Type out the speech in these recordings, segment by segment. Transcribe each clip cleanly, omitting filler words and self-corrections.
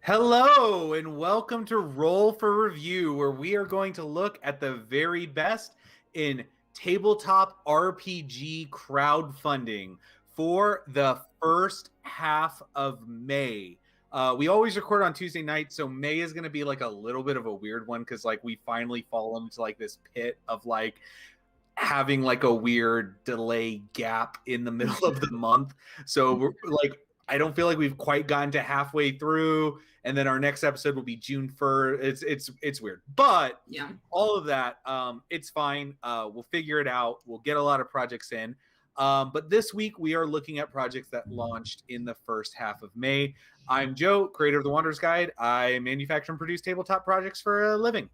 Hello and welcome to Roll for Review, where we are going to look at the very best in tabletop RPG crowdfunding for the first half of May. We always record on Tuesday night, so May is going to be like a little bit of a weird one because like we finally fall into like this pit of like having like a weird delay gap in the middle of the month. So we're like, I don't feel like we've quite gotten to halfway through, and then our next episode will be June 1st. It's weird, but yeah, all of that, it's fine. We'll figure it out. We'll get a lot of projects in. But this week we are looking at projects that launched in the first half of May. I'm Joe, creator of the Wanderer's Guide. I manufacture and produce tabletop projects for a living.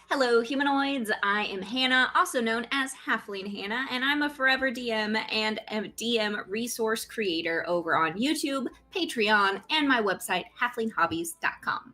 Hello, humanoids. I am Hannah, also known as Halfling Hannah, and I'm a forever DM and a DM resource creator over on YouTube, Patreon, and my website, halflinghobbies.com.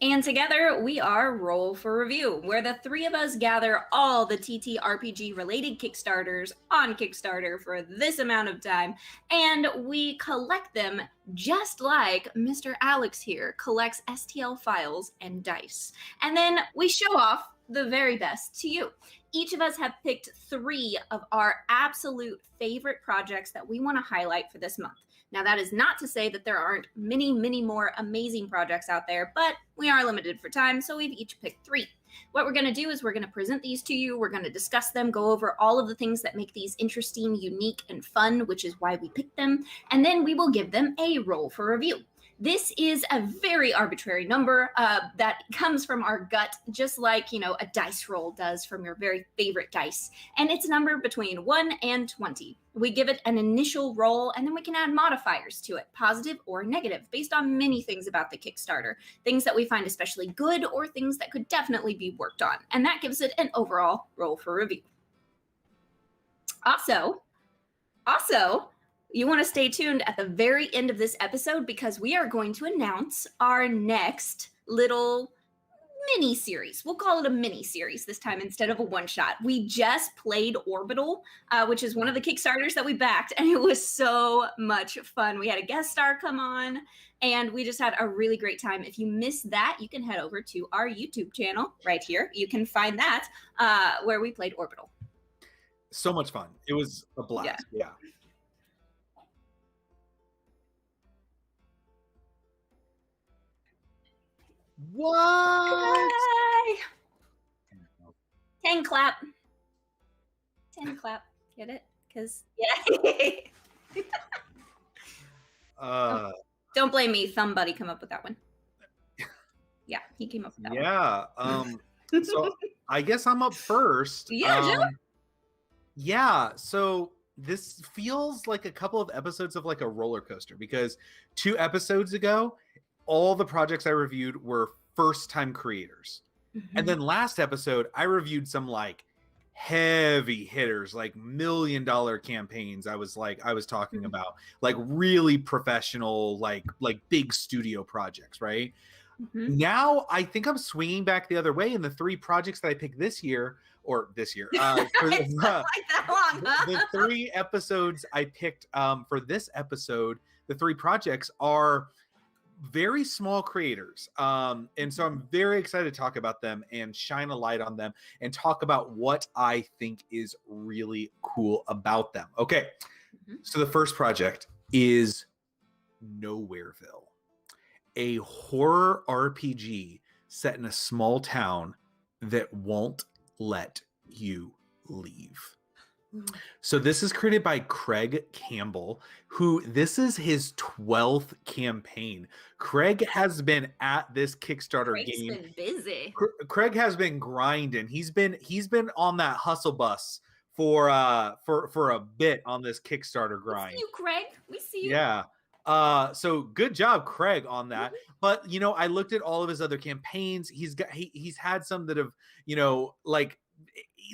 And together we are Roll for Review, where the three of us gather all the TTRPG related Kickstarters on Kickstarter for this amount of time, and we collect them just like Mr. Alex here collects STL files and dice. And then we show off the very best to you. Each of us have picked 3 of our absolute favorite projects that we want to highlight for this month. Now, that is not to say that there aren't many, many more amazing projects out there, but we are limited for time, so we've each picked 3. What we're going to do is we're going to present these to you. We're going to discuss them, go over all of the things that make these interesting, unique, and fun, which is why we picked them, and then we will give them a roll for review. This is a very arbitrary number that comes from our gut, just like, a dice roll does from your very favorite dice. And it's a number between 1 and 20. We give it an initial roll, and then we can add modifiers to it, positive or negative, based on many things about the Kickstarter. Things that we find especially good or things that could definitely be worked on. And that gives it an overall roll for review. Also, you want to stay tuned at the very end of this episode because we are going to announce our next little mini-series. We'll call it a mini-series this time instead of a one-shot. We just played Orbital, which is one of the Kickstarters that we backed, and it was so much fun. We had a guest star come on, and we just had a really great time. If you missed that, you can head over to our YouTube channel right here. You can find that where we played Orbital. So much fun. It was a blast. Yeah. What? Yay! 10 clap. 10 clap. Get it? Because, yeah. Don't blame me. Somebody come up with that one. Yeah, he came up with that one. Yeah. So I guess I'm up first. Yeah, yeah. So this feels like a couple of episodes of like a roller coaster because 2 episodes ago, all the projects I reviewed were first-time creators. Mm-hmm. And then last episode, I reviewed some like heavy hitters, like $1 million campaigns. I was talking mm-hmm. about like really professional, like big studio projects, right? Mm-hmm. Now I think I'm swinging back the other way, and the 3 projects that I picked this year, the 3 episodes I picked for this episode, the 3 projects are very small creators, and so I'm very excited to talk about them and shine a light on them and talk about what I think is really cool about them. Okay, So the first project is Nowhereville, a horror RPG set in a small town that won't let you leave. So this is created by Craig Campbell, who this is his 12th campaign. Craig has been at this Kickstarter game. Been busy. Craig has been grinding. He's been on that hustle bus for a bit on this Kickstarter grind. We see you, Craig. We see you. Yeah. So good job, Craig, on that. Mm-hmm. But I looked at all of his other campaigns. He's had some that have,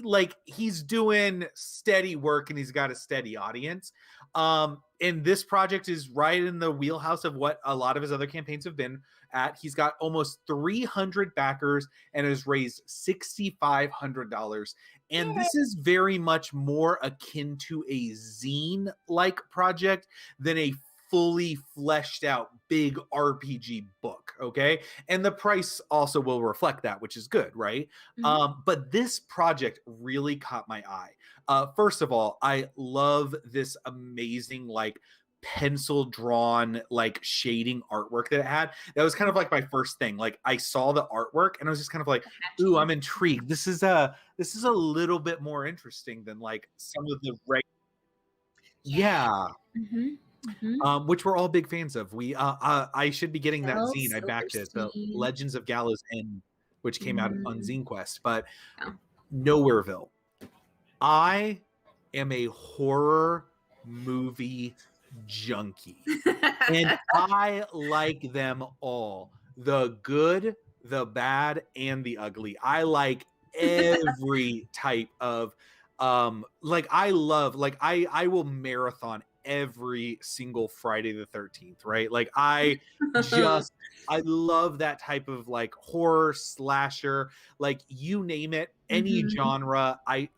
like he's doing steady work and he's got a steady audience. And this project is right in the wheelhouse of what a lot of his other campaigns have been at. He's got almost 300 backers and has raised $6,500. And this is very much more akin to a zine-like project than a fully fleshed out big RPG book, okay? And the price also will reflect that, which is good, right? But this project really caught my eye. First of all, I love this amazing, like, pencil drawn, like, shading artwork that it had. That was kind of like my first thing. Like, I saw the artwork and I was just kind of like, ooh, I'm intrigued. This is a little bit more interesting than like some of the which we're all big fans of. I should be getting that zine. I backed it, the Legends of Gallows End, which came out on Zine Quest. But Nowhereville. I am a horror movie junkie, and I like them all. The good, the bad, and the ugly. I like every type of like I will marathon every single Friday the 13th, right? Like I love that type of like horror slasher, like you name it, any genre. I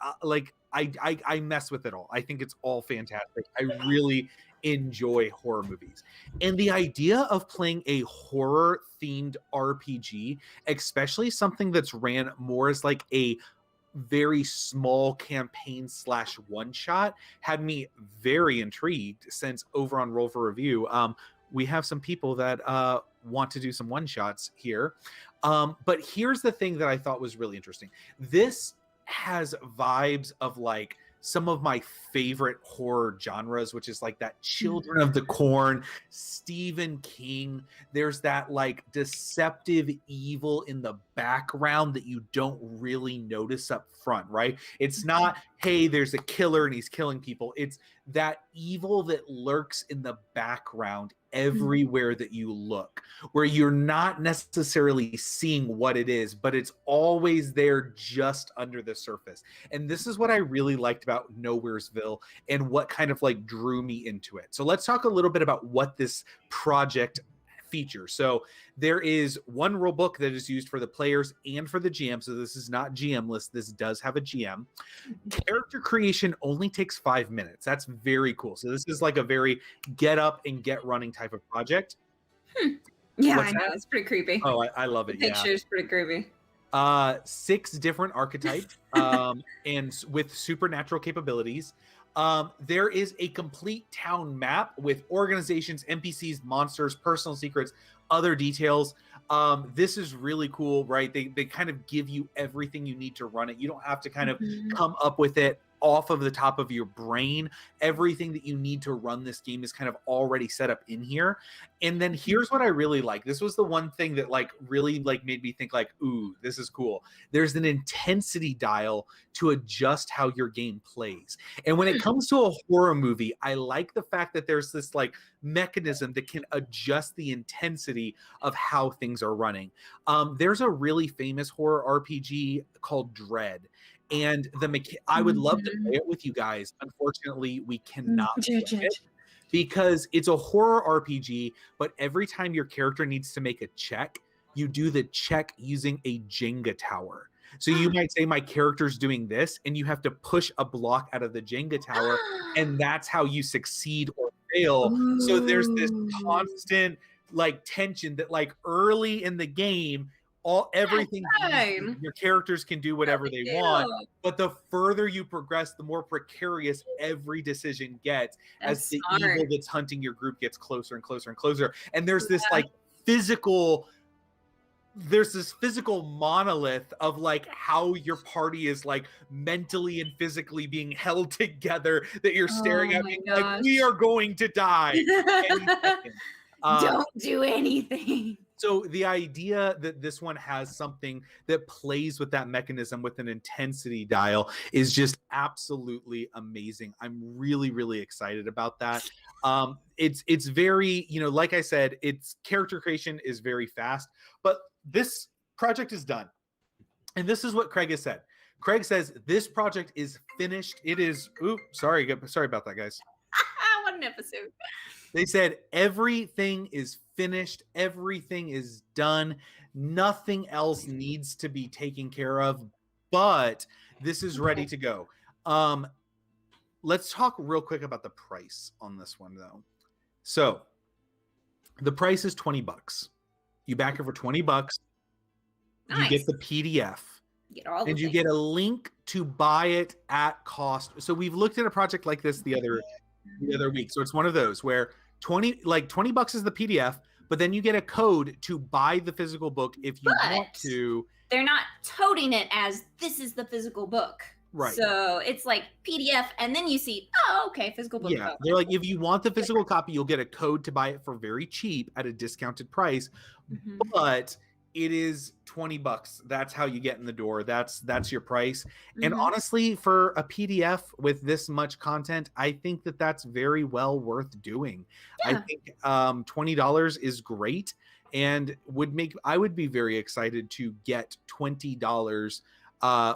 mess with it all. I think it's all fantastic. I really enjoy horror movies. And the idea of playing a horror themed RPG, especially something that's ran more as like a very small campaign / one shot, had me very intrigued, since over on Roll for Review, we have some people that want to do some one shots here. But here's the thing that I thought was really interesting. This has vibes of like some of my favorite horror genres, which is like that Children of the Corn, Stephen King. There's that like deceptive evil in the background that you don't really notice up front, right? It's not, hey, there's a killer and he's killing people. It's that evil that lurks in the background everywhere that you look, where you're not necessarily seeing what it is, but it's always there just under the surface. And this is what I really liked about Nowhereville and what kind of like drew me into it. So let's talk a little bit about what this project features. So there is one rule book that is used for the players and for the GM. So this is not GM-less. This does have a GM. Character creation only takes 5 minutes. That's very cool. So this is like a very get up and get running type of project. Yeah, I know. It's pretty creepy. Oh, I love it. The picture's pretty creepy. 6 different archetypes and with supernatural capabilities. There is a complete town map with organizations, NPCs, monsters, personal secrets, other details. This is really cool, right? They kind of give you everything you need to run it. You don't have to kind of come up with it off of the top of your brain. Everything that you need to run this game is kind of already set up in here. And then here's what I really like. This was the one thing that like really like made me think like, ooh, this is cool. There's an intensity dial to adjust how your game plays. And when it comes to a horror movie, I like the fact that there's this like mechanism that can adjust the intensity of how things are running. There's a really famous horror RPG called Dread. And I would love to play it with you guys. Unfortunately, we cannot play it because it's a horror RPG, but every time your character needs to make a check, you do the check using a Jenga tower. So you might say my character's doing this, and you have to push a block out of the Jenga tower, and that's how you succeed or fail. So there's this constant like tension that like early in the game, everything your characters can do whatever they want, but the further you progress, the more precarious every decision gets as the evil that's hunting your group gets closer and closer and closer. And there's this like physical monolith of like how your party is like mentally and physically being held together, that you're staring at me like, we are going to die. Don't do anything. So the idea that this one has something that plays with that mechanism with an intensity dial is just absolutely amazing. I'm really, really excited about that. It's very, like I said, its character creation is very fast, but this project is done. And this is what Craig has said. Craig says this project is finished. It is, sorry about that, guys. What an episode. They said everything is finished, everything is done, nothing else needs to be taken care of, but this is ready to go. Let's talk real quick about the price on this one, though. So the price is $20. You back it for $20. Nice. You get the PDF. Get all and you get a link to buy it at cost. So we've looked at a project like this the other week. So it's one of those where $20 is the PDF, but then you get a code to buy the physical book if you want to. They're not toting it as this is the physical book. Right. So it's like PDF, and then you see, oh, okay, physical book. Yeah, they're like, if you want the physical copy, you'll get a code to buy it for very cheap at a discounted price. Mm-hmm. But it is $20. That's how you get in the door. That's your price. Mm-hmm. And honestly, for a PDF with this much content, I think that that's very well worth doing. Yeah. I think $20 is great, and I would be very excited to get $20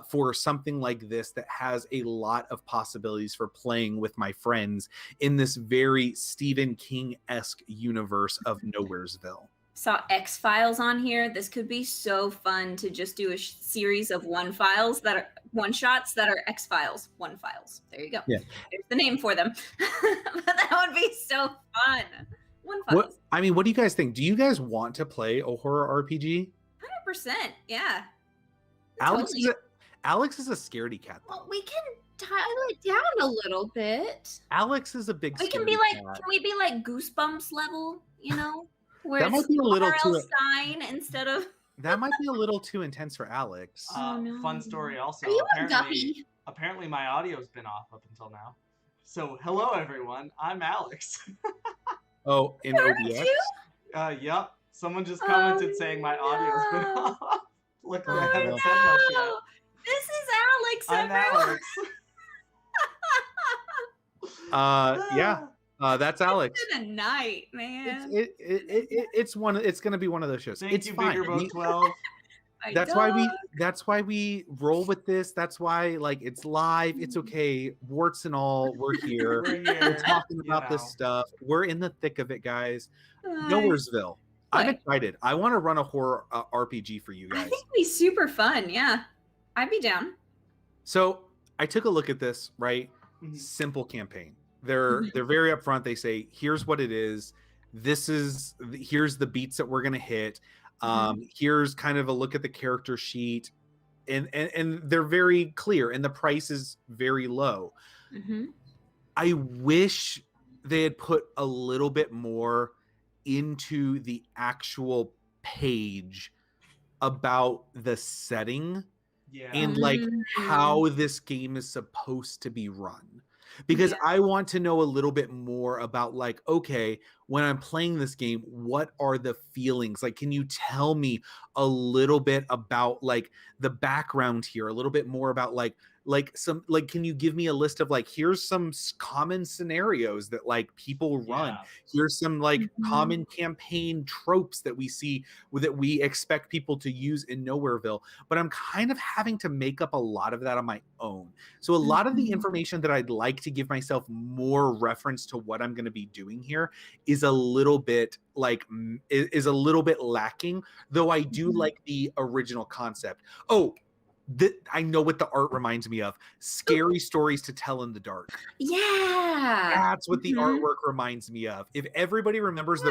for something like this that has a lot of possibilities for playing with my friends in this very Stephen King-esque universe of Nowhereville. Saw X-Files on here. This could be so fun to just do a series of one-shots that are X-Files, one-files. There you go. Yeah. There's the name for them. But that would be so fun. One-files. What do you guys think? Do you guys want to play a horror RPG? 100%, yeah. Alex is a scaredy cat, though. Well, we can dial it down a little bit. Alex is a big cat. Can we be like Goosebumps level, Where that might be a little too Stein instead of that might be a little too intense for Alex. No. Fun story also. Are you a guppy? Apparently my audio's been off up until now. So hello everyone, I'm Alex. Oh, in OBS? Yep. Someone just commented saying my audio's been off. Look, I haven't said much yet. This is Alex, everyone. I'm Alex. That's Alex. It's been a night, man. It's gonna be one of those shows. Thank it's you, fine. Bigger Boat 12. That's why we roll with this. That's why it's live. It's okay. Warts and all, we're here. We're talking about this stuff. We're in the thick of it, guys. Nowhereville. I'm excited. I want to run a horror RPG for you guys. I think it'd be super fun. Yeah, I'd be down. So I took a look at this. Right, simple campaign. They're very upfront. They say, here's what it is. Here's the beats that we're gonna hit. Here's kind of a look at the character sheet, and they're very clear. And the price is very low. Mm-hmm. I wish they had put a little bit more into the actual page about the setting and how this game is supposed to be run. Because I want to know a little bit more about okay, when I'm playing this game, what are the feelings? Can you tell me a little bit about the background here, a little bit more about can you give me a list of here's some common scenarios that people run. Here's some common campaign tropes that we see that we expect people to use in Nowhereville. But I'm kind of having to make up a lot of that on my own. So a lot of the information that I'd like to give myself more reference to what I'm going to be doing here is a little bit lacking, though I do like the original concept. I know what the art reminds me of. Scary stories to tell in the dark. Yeah. That's what the artwork reminds me of. If everybody remembers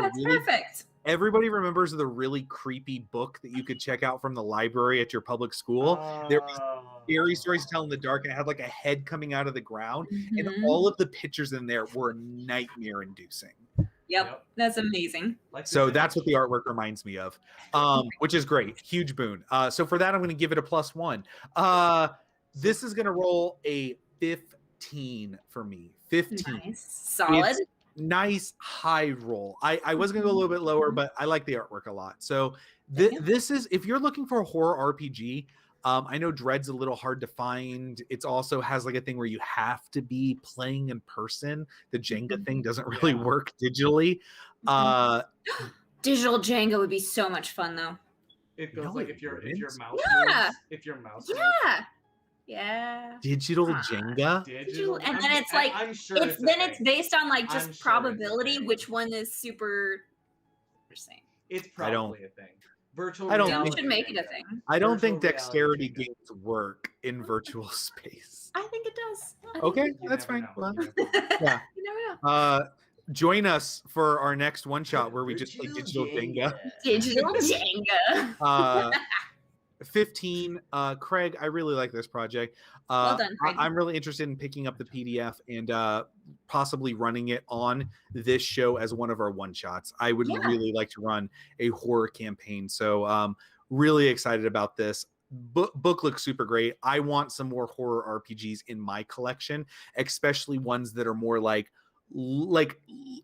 everybody remembers the really creepy book that you could check out from the library at your public school. There was Scary Stories to Tell in the Dark, and it had a head coming out of the ground. And all of the pictures in there were nightmare inducing. Yep, that's amazing. So that's what the artwork reminds me of, which is great. Huge boon. So for that, I'm going to give it a +1. This is going to roll a 15 for me. 15. Nice. Solid. It's nice high roll. I was going to go a little bit lower, but I like the artwork a lot. So this is, if you're looking for a horror RPG, I know Dread's a little hard to find. It also has a thing where you have to be playing in person. The Jenga thing doesn't really work digitally. Digital Jenga would be so much fun, though. It goes if your mouse moves. Yeah. Yeah. Digital Ah. Jenga? Digital, And then it's like I'm sure it's then it's based on like I'm just sure it's a probability, thing. which one is super interesting. It's I don't- probably a thing. Virtual I don't Doom reality should make it a Jenga. thing. I don't Virtual think reality dexterity Jenga. games work in virtual space. I think it does. I think Okay, You that's never fine. know. Well, You never know. yeah. You never know. Join us for our next one shot where we just play Digital Jenga. Digital Jenga. 15. Craig, I really like this project. Well done, Craig. I'm really interested in picking up the PDF and possibly running it on this show as one of our one shots. I would really like to run a horror campaign. So really excited about this. Book looks super great. I want some more horror RPGs in my collection, especially ones that are more like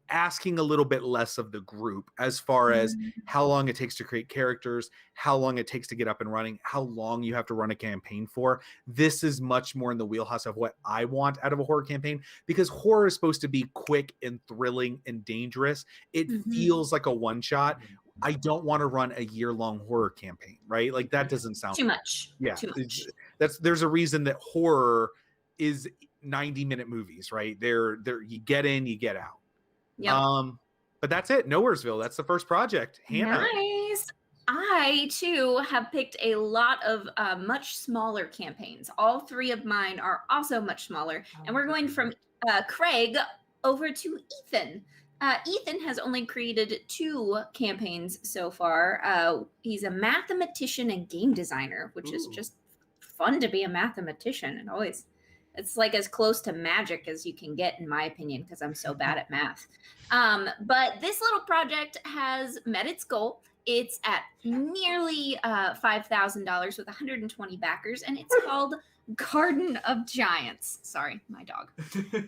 asking a little bit less of the group as far as how long it takes to create characters, how long it takes to get up and running, how long you have to run a campaign for. This is much more in the wheelhouse of what I want out of a horror campaign, because horror is supposed to be quick and thrilling and dangerous. It feels like a one shot. I don't want to run a year-long horror campaign, right? Like that doesn't sound too much. Yeah, Too much. There's a reason that horror is 90-minute movies, right? They're you get in, you get out. Yep. But that's it. Nowhereville. That's the first project. Hannah. Nice. I too have picked a lot of much smaller campaigns. All three of mine are also much smaller, and we're going from Craig over to Ethan. Ethan has only created 2 campaigns so far. He's a mathematician and game designer, which is just fun to be a mathematician. And always, it's like as close to magic as you can get, in my opinion, because I'm so bad at math. But this little project has met its goal. It's at nearly $5,000 with 120 backers, and it's called Garden of Giants. Sorry, my dog.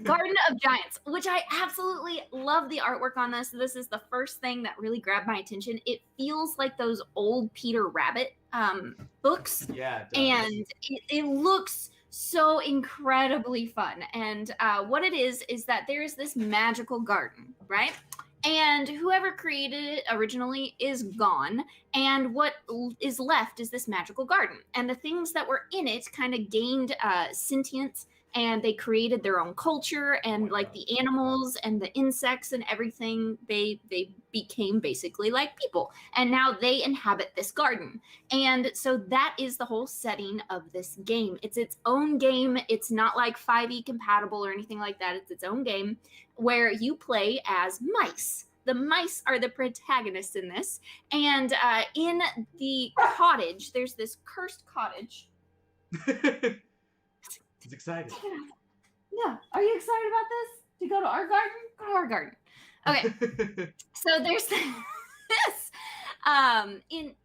Garden of Giants, which I absolutely love the artwork on this. This is the first thing that really grabbed my attention. It feels like those old Peter Rabbit books. Yeah, it does. And it looks so incredibly fun. And what it is that there is this magical garden, right? And whoever created it originally is gone. And what is left is this magical garden. And the things that were in it kind of gained sentience, and they created their own culture, and like the animals and the insects and everything, they became basically like people. And now they inhabit this garden. And so that is the whole setting of this game. It's its own game. It's not like 5e compatible or anything like that. It's its own game where you play as mice. The mice are the protagonists in this. And in the cottage, there's this cursed cottage. It's exciting. Yeah. Are you excited about this? To go to our garden? Go to our garden. Okay. So there's this.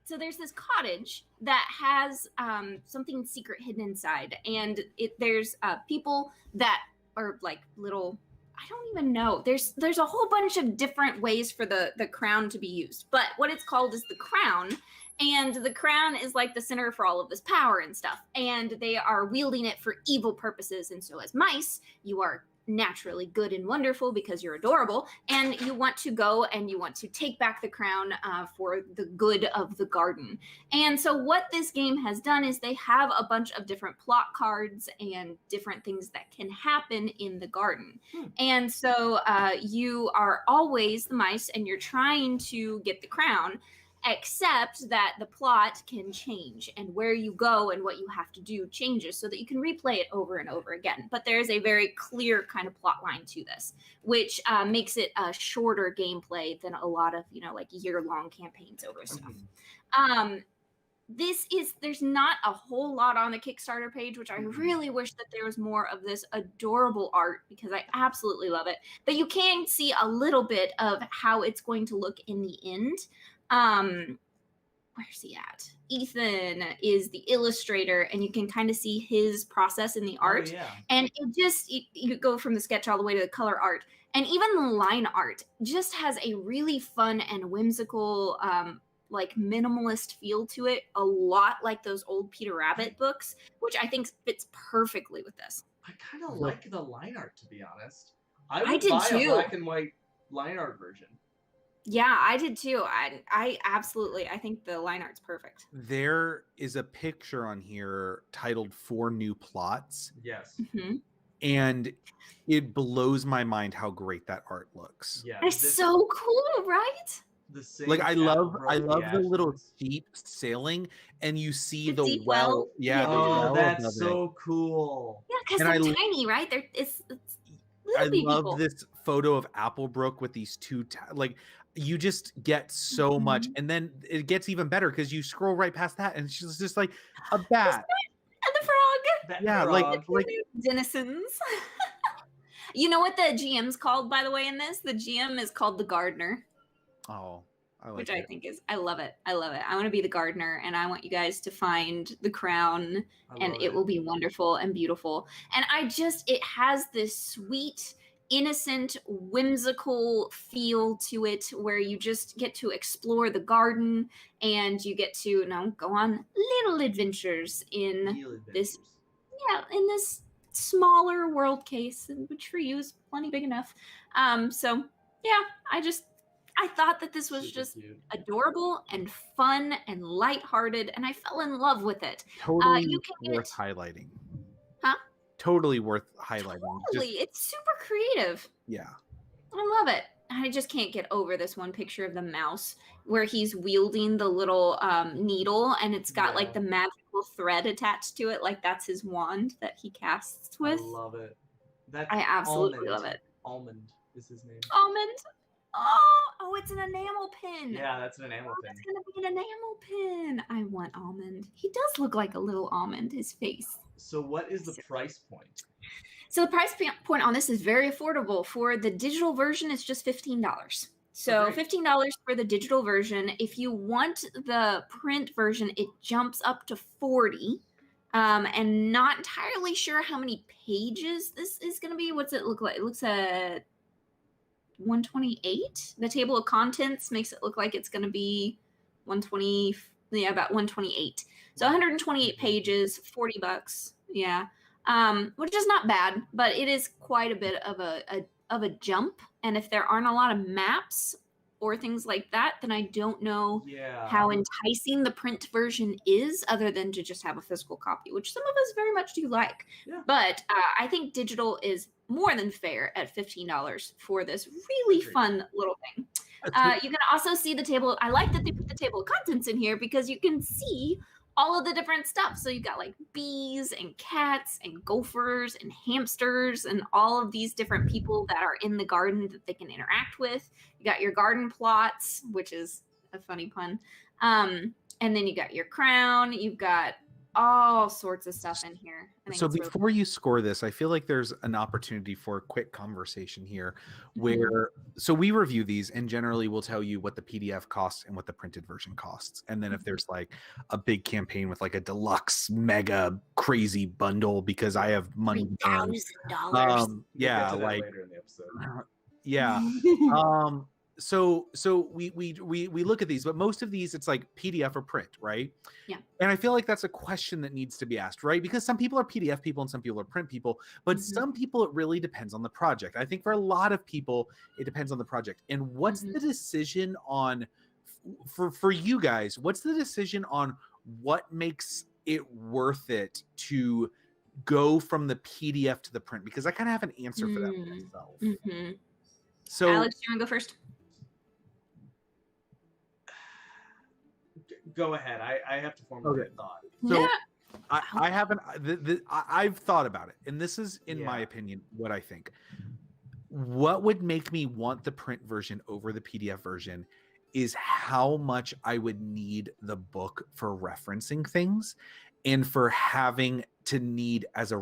So there's this cottage that has something secret hidden inside, and there's people that are like little. I don't even know. There's a whole bunch of different ways for the crown to be used, but what it's called is the crown. And the crown is like the center for all of this power and stuff. And they are wielding it for evil purposes. And so as mice, you are naturally good and wonderful because you're adorable. And you want to go and you want to take back the crown for the good of the garden. And so what this game has done is they have a bunch of different plot cards and different things that can happen in the garden. And so you are always the mice and you're trying to get the crown, except that the plot can change and where you go and what you have to do changes so that you can replay it over and over again. But there is a very clear kind of plot line to this, which makes it a shorter gameplay than a lot of, like year-long campaigns over stuff. There's not a whole lot on the Kickstarter page, which I really wish that there was more of this adorable art because I absolutely love it. But you can see a little bit of how it's going to look in the end. Where's he at? Ethan is the illustrator, and you can kind of see his process in the art. And it just, you go from the sketch all the way to the color art. And even the line art just has a really fun and whimsical, like minimalist feel to it, a lot like those old Peter Rabbit books, which I think fits perfectly with this. I kind of like the line art, to be honest. I did buy too. a black and white line art version. Yeah, I did too. I absolutely. I think the line art's perfect. There is a picture on here titled 4 New Plots. Yes. Mm-hmm. And it blows my mind how great that art looks. Yeah. It's so cool, right? The same Like I love the the little Ashtons. sheep sailing, and you see The the deep well. well. Yeah, the Oh, well that's above so cool. Yeah, because And they're I- tiny, right? It's I little love people. this photo of Applebrook with these two like you just get so much, Mhm. and then it gets even better because you scroll right past that and she's just like a bat. And the frog. That Yeah, frog. like Denizens. You know what the GM's called, by the way, in this? The GM is called the gardener, oh, I like which it. I think is, I love it. I love it. I want to be the gardener, and I want you guys to find the crown, and it will be wonderful and beautiful. And it has this sweet, innocent, whimsical feel to it where you just get to explore the garden and you get to go on little adventures in this smaller world case, which for you is plenty big enough. So yeah, I thought that this was Super just cute. adorable and fun and lighthearted, and I fell in love with it. Totally You can worth get, highlighting. Huh? Totally worth highlighting. Totally, it's super creative. Yeah. I love it. I just can't get over this one picture of the mouse where he's wielding the little needle, and it's got like the magical thread attached to it, like that's his wand that he casts with. I love it. I absolutely love it. Almond is his name. Almond. Oh, it's an enamel pin. Yeah, that's an enamel pin. It's gonna be an enamel pin. I want Almond. He does look like a little almond, his face. So what is the price point? So the price point on this is very affordable. For the digital version, it's just $15. So $15 for the digital version. If you want the print version, it jumps up to $40. And not entirely sure how many pages this is going to be. What's it look like? It looks at 128. The table of contents makes it look like it's going to be 120. Yeah, about 128. So 128 pages, $40. Yeah. Which is not bad, but it is quite a bit of a jump. And if there aren't a lot of maps or things like that, then I don't know how enticing the print version is, other than to just have a physical copy, which some of us very much do like. Yeah. But I think digital is more than fair at $15 for this really fun little thing. You can also see the table. I like that they put the table of contents in here because you can see all of the different stuff. So you got like bees and cats and gophers and hamsters and all of these different people that are in the garden that they can interact with. You got your garden plots, which is a funny pun. And then you got your crown. You've got all sorts of stuff in here. So before you score this, I feel like there's an opportunity for a quick conversation here where, so we review these and generally we'll tell you what the PDF costs and what the printed version costs. And then if there's like a big campaign with like a deluxe mega crazy bundle because I have money, $3,000. yeah, like later in the episode. Yeah. So we look at these, but most of these it's like PDF or print, right? Yeah. And I feel like that's a question that needs to be asked, right? Because some people are PDF people and some people are print people, but some people it really depends on the project. I think for a lot of people it depends on the project. And what's the decision on for you guys? What's the decision on what makes it worth it to go from the PDF to the print? Because I kind of have an answer for that myself. So Alex, do you want to go first? Go ahead. I have to formulate a thought. So I haven't. I've thought about it, and this is, in my opinion, what I think. What would make me want the print version over the PDF version is how much I would need the book for referencing things, and for having to need as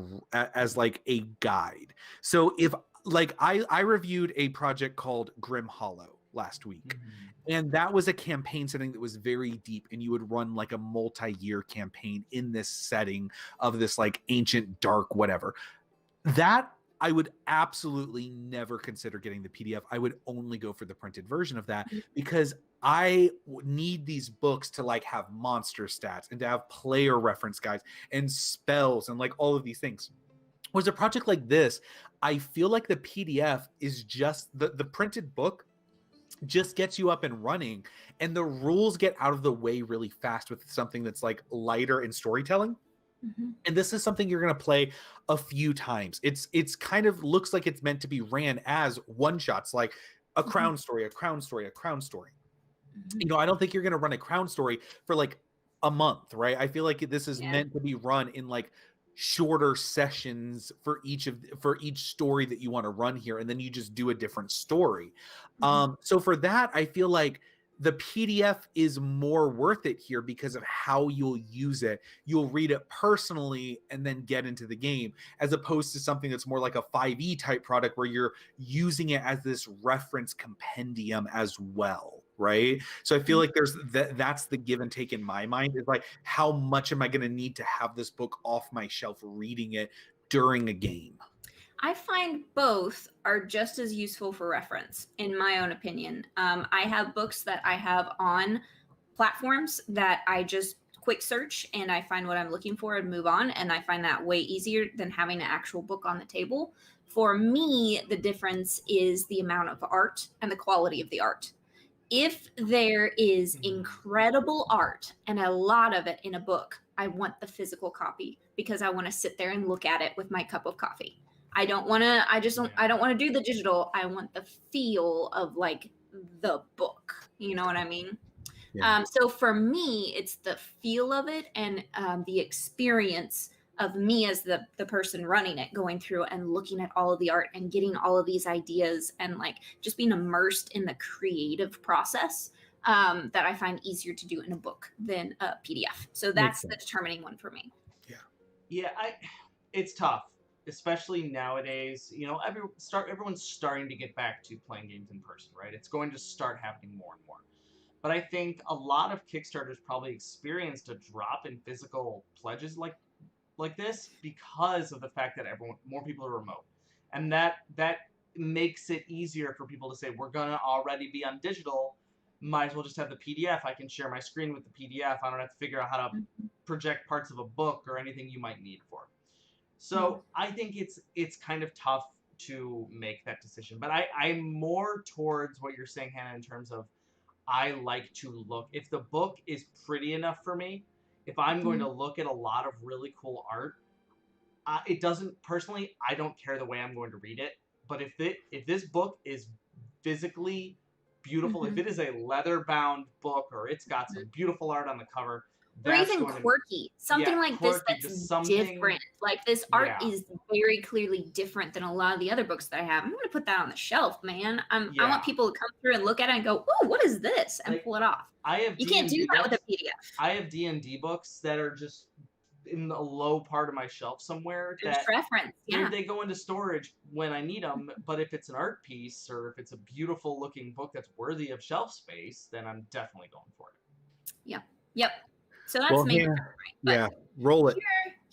like a guide. So if like I reviewed a project called Grim Hollow last week. And that was a campaign setting that was very deep, and you would run like a multi-year campaign in this setting of this like ancient dark whatever. That I would absolutely never consider getting the PDF. I would only go for the printed version of that because I need these books to like have monster stats and to have player reference guides and spells and like all of these things. Whereas a project like this, I feel like the PDF is just the printed book just gets you up and running, and the rules get out of the way really fast with something that's like lighter in storytelling. And this is something you're going to play a few times. It's kind of looks like it's meant to be ran as one shots, like a crown story, a crown story, a crown story. You know, I don't think you're going to run a crown story for like a month, right? I feel like this is meant to be run in like shorter sessions for each story that you want to run here, and then you just do a different story. So for that, I feel like the PDF is more worth it here because of how you'll use it. You'll read it personally and then get into the game, as opposed to something that's more like a 5e type product where you're using it as this reference compendium as well, right? So I feel like there's that's the give and take in my mind, is like, how much am I going to need to have this book off my shelf reading it during a game? I find both are just as useful for reference, in my own opinion. I have books that I have on platforms that I just quick search and I find what I'm looking for and move on. And I find that way easier than having an actual book on the table. For me, the difference is the amount of art and the quality of the art. If there is incredible art and a lot of it in a book, I want the physical copy because I want to sit there and look at it with my cup of coffee. I don't want to do the digital. I want the feel of like the book. You know what I mean? Yeah. So for me, it's the feel of it and the experience of me as the person running it, going through and looking at all of the art and getting all of these ideas and like just being immersed in the creative process that I find easier to do in a book than a PDF. So that's the determining one for me. Yeah, it's tough. Especially nowadays, you know, everyone's starting to get back to playing games in person, right? It's going to start happening more and more. But I think a lot of Kickstarters probably experienced a drop in physical pledges like this because of the fact that more people are remote, and that makes it easier for people to say, we're gonna already be on digital. Might as well just have the PDF. I can share my screen with the PDF. I don't have to figure out how to project parts of a book or anything you might need for. So I think it's kind of tough to make that decision. But I'm more towards what you're saying, Hannah, in terms of I like to look. If the book is pretty enough for me, if I'm going to look at a lot of really cool art, it doesn't, personally, I don't care the way I'm going to read it. But if this book is physically beautiful, if it is a leather-bound book or it's got some beautiful art on the cover, or even quirky, something like this that's different. Like this art is very clearly different than a lot of the other books that I have. I'm going to put that on the shelf, man. I want people to come through and look at it and go, "Oh, what is this?" and pull it off. You can't do that with a PDF. I have D&D books that are just in the low part of my shelf somewhere. That reference, they go into storage when I need them. But if it's an art piece or if it's a beautiful looking book that's worthy of shelf space, then I'm definitely going for it. Yep. So that's maybe right. Roll it.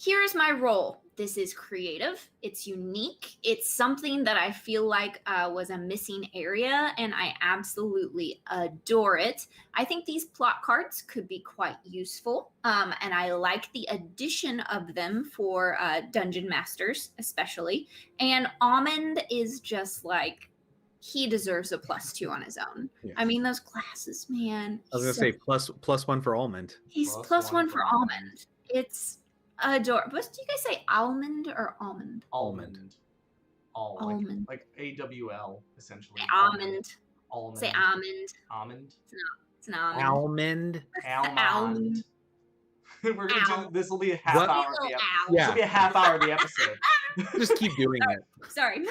Here's my role. This is creative. It's unique. It's something that I feel like was a missing area, and I absolutely adore it. I think these plot cards could be quite useful, and I like the addition of them for Dungeon Masters, especially. And Almond is just like, he deserves a +2 on his own. Yeah. I mean, those glasses, man. I was going to say +1 for Almond. He's +1 for Almond. It's adorable. What do you guys say, almond or almond? Almond. Almond. Like AWL, essentially. Almond. Almond. Say almond. Almond? It's an almond. Almond. This will be a half hour of the episode. This will be a half hour of the episode. Just keep doing it. Sorry.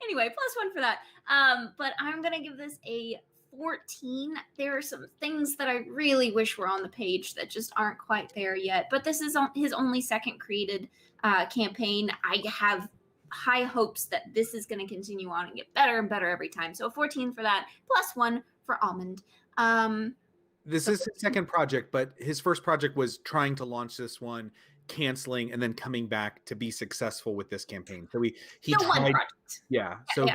Anyway, +1 for that. But I'm going to give this a 14. There are some things that I really wish were on the page that just aren't quite there yet. But this is his only second created campaign. I have high hopes that this is going to continue on and get better and better every time. So 14 for that, +1 for Almond. This is his second project, but his first project was trying to launch this one, canceling, and then coming back to be successful with this campaign. So he tried. One project. Yeah. So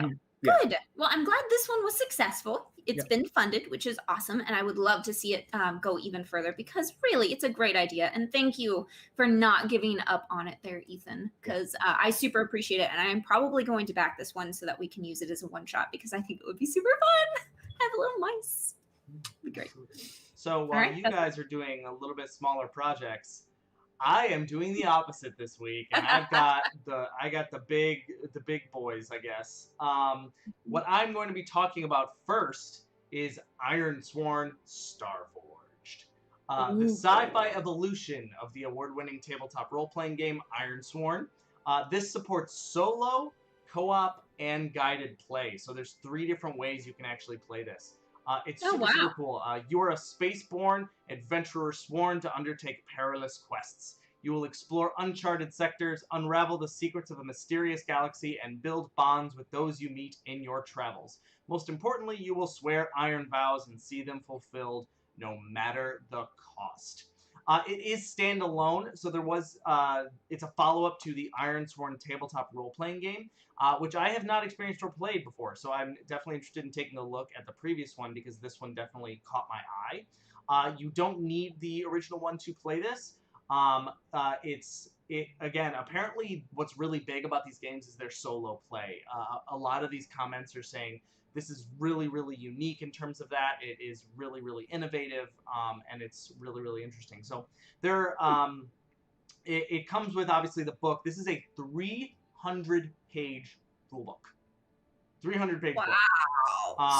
good. Well, I'm glad this one was successful. it's been funded, which is awesome, and I would love to see it go even further, because really it's a great idea. And thank you for not giving up on it there, Ethan, because I super appreciate it, and I'm probably going to back this one so that we can use it as a one-shot, because I think it would be super fun. Have little mice. It'd be great. So while you guys are doing a little bit smaller projects, I am doing the opposite this week, and I got the big boys, I guess. What I'm going to be talking about first is Ironsworn Starforged, the sci-fi evolution of the award-winning tabletop role-playing game Ironsworn. This supports solo, co-op, and guided play. So there's 3 different ways you can actually play this. It's super cool. You are a spaceborne adventurer sworn to undertake perilous quests. You will explore uncharted sectors, unravel the secrets of a mysterious galaxy, and build bonds with those you meet in your travels. Most importantly, you will swear iron vows and see them fulfilled, no matter the cost. It is standalone, so there was it's a follow-up to the Ironsworn tabletop role-playing game, which I have not experienced or played before, so I'm definitely interested in taking a look at the previous one, because this one definitely caught my eye. You don't need the original one to play this. Again, apparently what's really big about these games is their solo play. A lot of these comments are saying this is really, really unique in terms of that. It is really, really innovative, and it's really, really interesting. So it comes with, obviously, the book. This is a 300-page rulebook. 300-page book.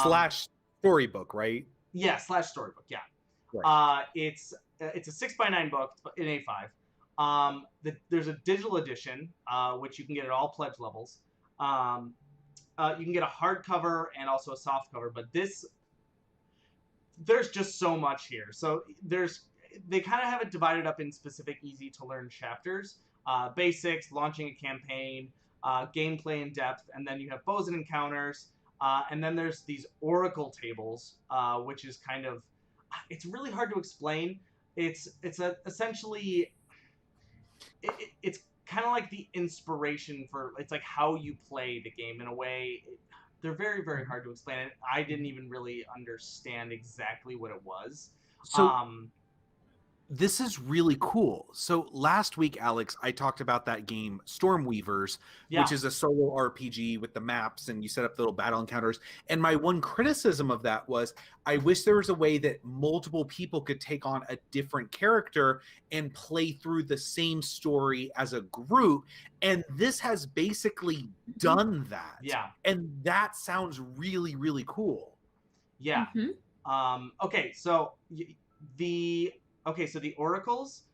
Slash storybook, right? Yeah, slash storybook, yeah. Right. It's a 6x9 book in A5. There's a digital edition, which you can get at all pledge levels. You can get a hardcover and also a soft cover, but there's just so much here. So they kind of have it divided up in specific, easy to learn chapters: basics, launching a campaign, gameplay in depth, and then you have bows and encounters, and then there's these oracle tables, which is kind of, it's really hard to explain. It's essentially it's kind of like the inspiration for, it's like how you play the game in a way. They're very, very hard to explain. I didn't even really understand exactly what it was. So this is really cool. So last week, Alex, I talked about that game Stormweavers, which is a solo RPG with the maps, and you set up little battle encounters. And my one criticism of that was, I wish there was a way that multiple people could take on a different character and play through the same story as a group. And this has basically done that. Yeah. And that sounds really, really cool. Yeah. Okay, so the oracles,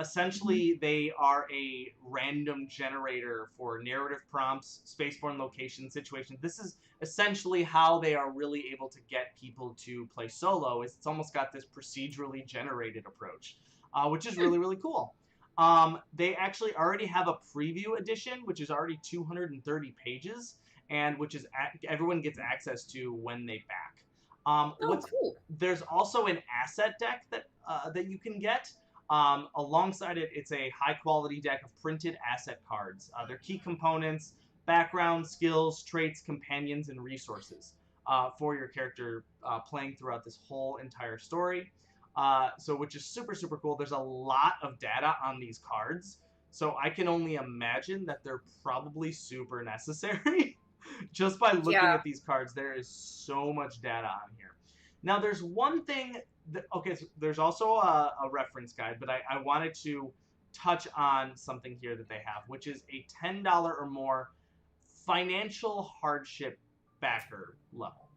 essentially they are a random generator for narrative prompts, spaceborne location situations. This is essentially how they are really able to get people to play solo. It's almost got this procedurally generated approach, which is really, really cool. They actually already have a preview edition, which is already 230 pages, and which is everyone gets access to when they back. Cool. There's also an asset deck that you can get. Alongside it, it's a high-quality deck of printed asset cards. They're key components, background, skills, traits, companions, and resources for your character playing throughout this whole entire story. Which is super, super cool. There's a lot of data on these cards, so I can only imagine that they're probably super necessary. Just by looking at these cards, there is so much data on here. Now, there's one thing so there's also a reference guide, but I wanted to touch on something here that they have, which is a $10 or more financial hardship backer level.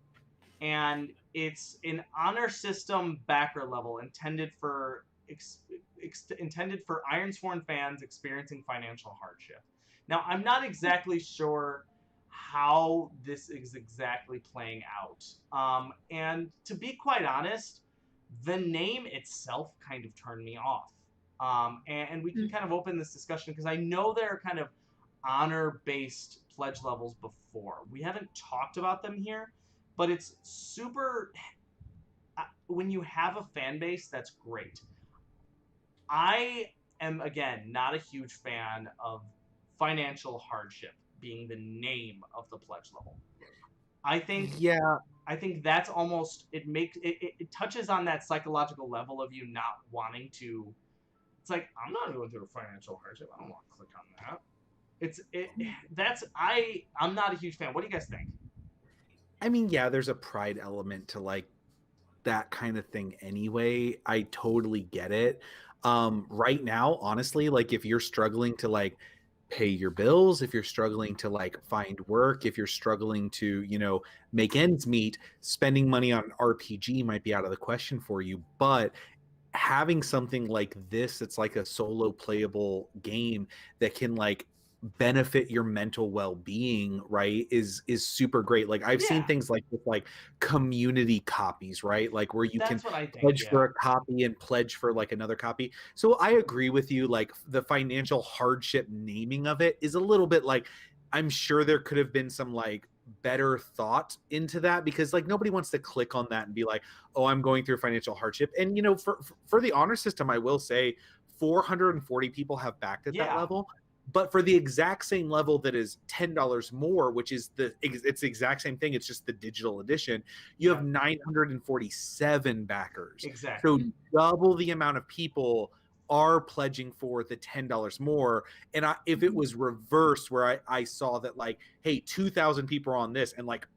And it's an honor system backer level intended for Ironsworn fans experiencing financial hardship. Now, I'm not exactly sure how this is exactly playing out. And to be quite honest, the name itself kind of turned me off. And we can kind of open this discussion, because I know there are kind of honor-based pledge levels before. We haven't talked about them here, but it's super... when you have a fan base, that's great. I am, again, not a huge fan of financial hardship being the name of the pledge level. I think Yeah, I think that's almost it touches on that psychological level of you not wanting to. It's like, I'm not going through a financial hardship. I don't want to click on that. I'm not a huge fan. What do you guys think? I mean, yeah, there's a pride element to like that kind of thing anyway. I totally get it. Right now, honestly, like if you're struggling to like pay your bills, if you're struggling to like find work, if you're struggling to, make ends meet, spending money on RPG might be out of the question for you. But having something like this, it's like a solo playable game that can like benefit your mental well-being, right, is super great. Like I've seen Yeah, things like with like community copies, right, like where you can that's what I think. pledge Yeah, for a copy and pledge for like another copy. So I agree with you, like the financial hardship naming of it is a little bit like, I'm sure there could have been some like better thought into that, because like nobody wants to click on that and be like, oh, I'm going through financial hardship. And for the honor system, I will say 440 people have backed at that yeah, level. But for the exact same level that is $10 more, which is it's the exact same thing, it's just the digital edition, you have yeah, 947 backers. exactly. So double the amount of people are pledging for the $10 more. And if it was reversed, where I saw that like, hey, 2,000 people are on this and like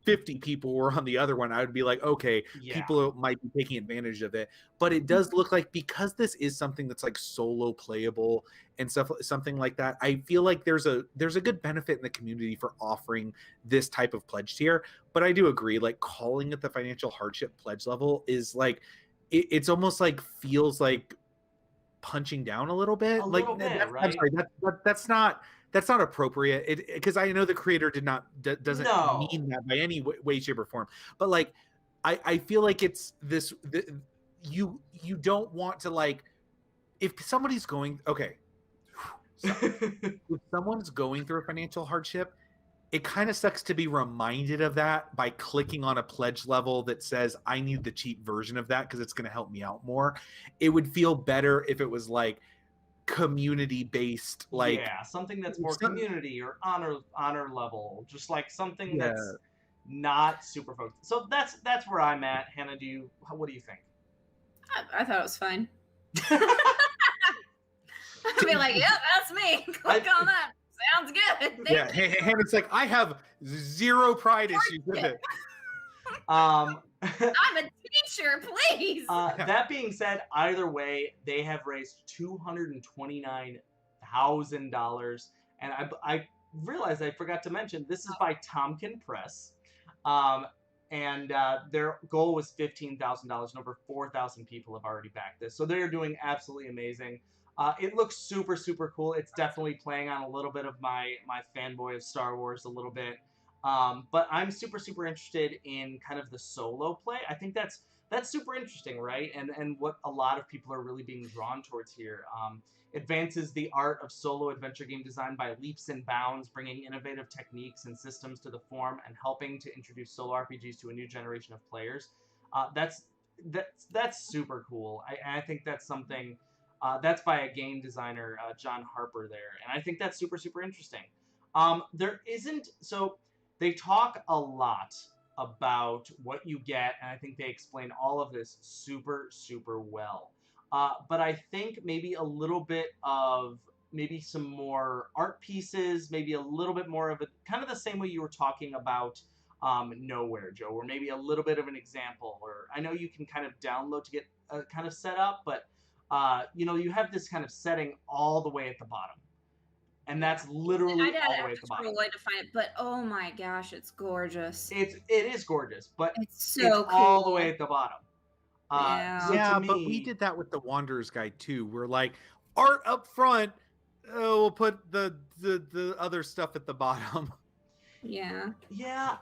50 people were on the other one, I would be like, okay, Yeah, people might be taking advantage of it. But it does look like, because this is something that's like solo playable and stuff, something like that, I feel like there's a good benefit in the community for offering this type of pledge tier. But I do agree, like calling it the financial hardship pledge level is like, it's almost like feels like punching down a little a bit. Like little bit, I'm right? sorry, that's not appropriate, because I know the creator doesn't No. mean that by any way, shape, or form. But like I feel like it's you don't want to, like, if somebody's going, okay, so if someone's going through a financial hardship, it kind of sucks to be reminded of that by clicking on a pledge level that says, I need the cheap version of that because it's going to help me out more. It would feel better if it was like community based, like Yeah, something that's more some, community or honor level, just like something yeah. that's not super focused. So that's where I'm at. Hannah, what do you think? I thought it was fine. I'd be like, yep, that's me. Click on that. Sounds good. Yeah, Thank you. and it's like, I have zero pride issues with it. Um, I'm a teacher, please. that being said, either way, they have raised $229,000, and I realized I forgot to mention this is by Tompkin Press, and their goal was $15,000, and over 4,000 people have already backed this, so they're doing absolutely amazing. It looks super super cool. It's definitely playing on a little bit of my fanboy of Star Wars a little bit. But I'm super super interested in kind of the solo play. I think that's super interesting, right? And what a lot of people are really being drawn towards here. Advances the art of solo adventure game design by leaps and bounds, bringing innovative techniques and systems to the form and helping to introduce solo RPGs to a new generation of players. That's super cool. I think that's something. That's by a game designer, John Harper there, and I think that's super super interesting. There isn't so they talk a lot about what you get, and I think they explain all of this super super well. But I think maybe a little bit of maybe some more art pieces, maybe a little bit more of a kind of the same way you were talking about Nowhere, Joe, or maybe a little bit of an example. Or I know you can kind of download to get kind of set up, but you have this kind of setting all the way at the bottom. And that's literally I'd all the have way to at the scroll bottom. away to find it, but oh my gosh, it's gorgeous. It is gorgeous, but It's so it's cool. all the way at the bottom. Yeah. So Yeah, to but we me, did that with the Wanderer's Guide too. We're like, art up front, we'll put the other stuff at the bottom. Yeah. yeah,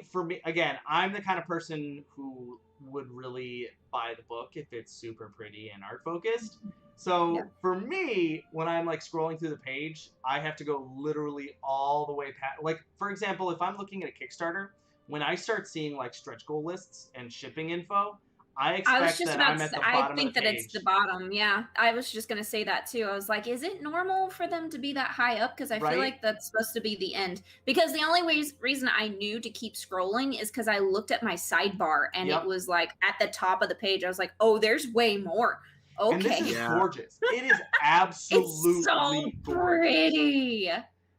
for me again, I'm the kind of person who would really buy the book if it's super pretty and art focused. So Yeah. for me, when I'm like scrolling through the page, I have to go literally all the way past. Like for example, if I'm looking at a Kickstarter, when I start seeing like stretch goal lists and shipping info, I I was expect just that about I'm to at the say, bottom I think of the that page. it's the bottom. Yeah. I was just going to say that too. I was like, is it normal for them to be that high up? Because I Right? feel like that's supposed to be the end. Because the only reason I knew to keep scrolling is because I looked at my sidebar and Yep. it was like at the top of the page. I was like, oh, there's way more. Okay. And this is Yeah. gorgeous. It is absolutely It's so gorgeous. pretty.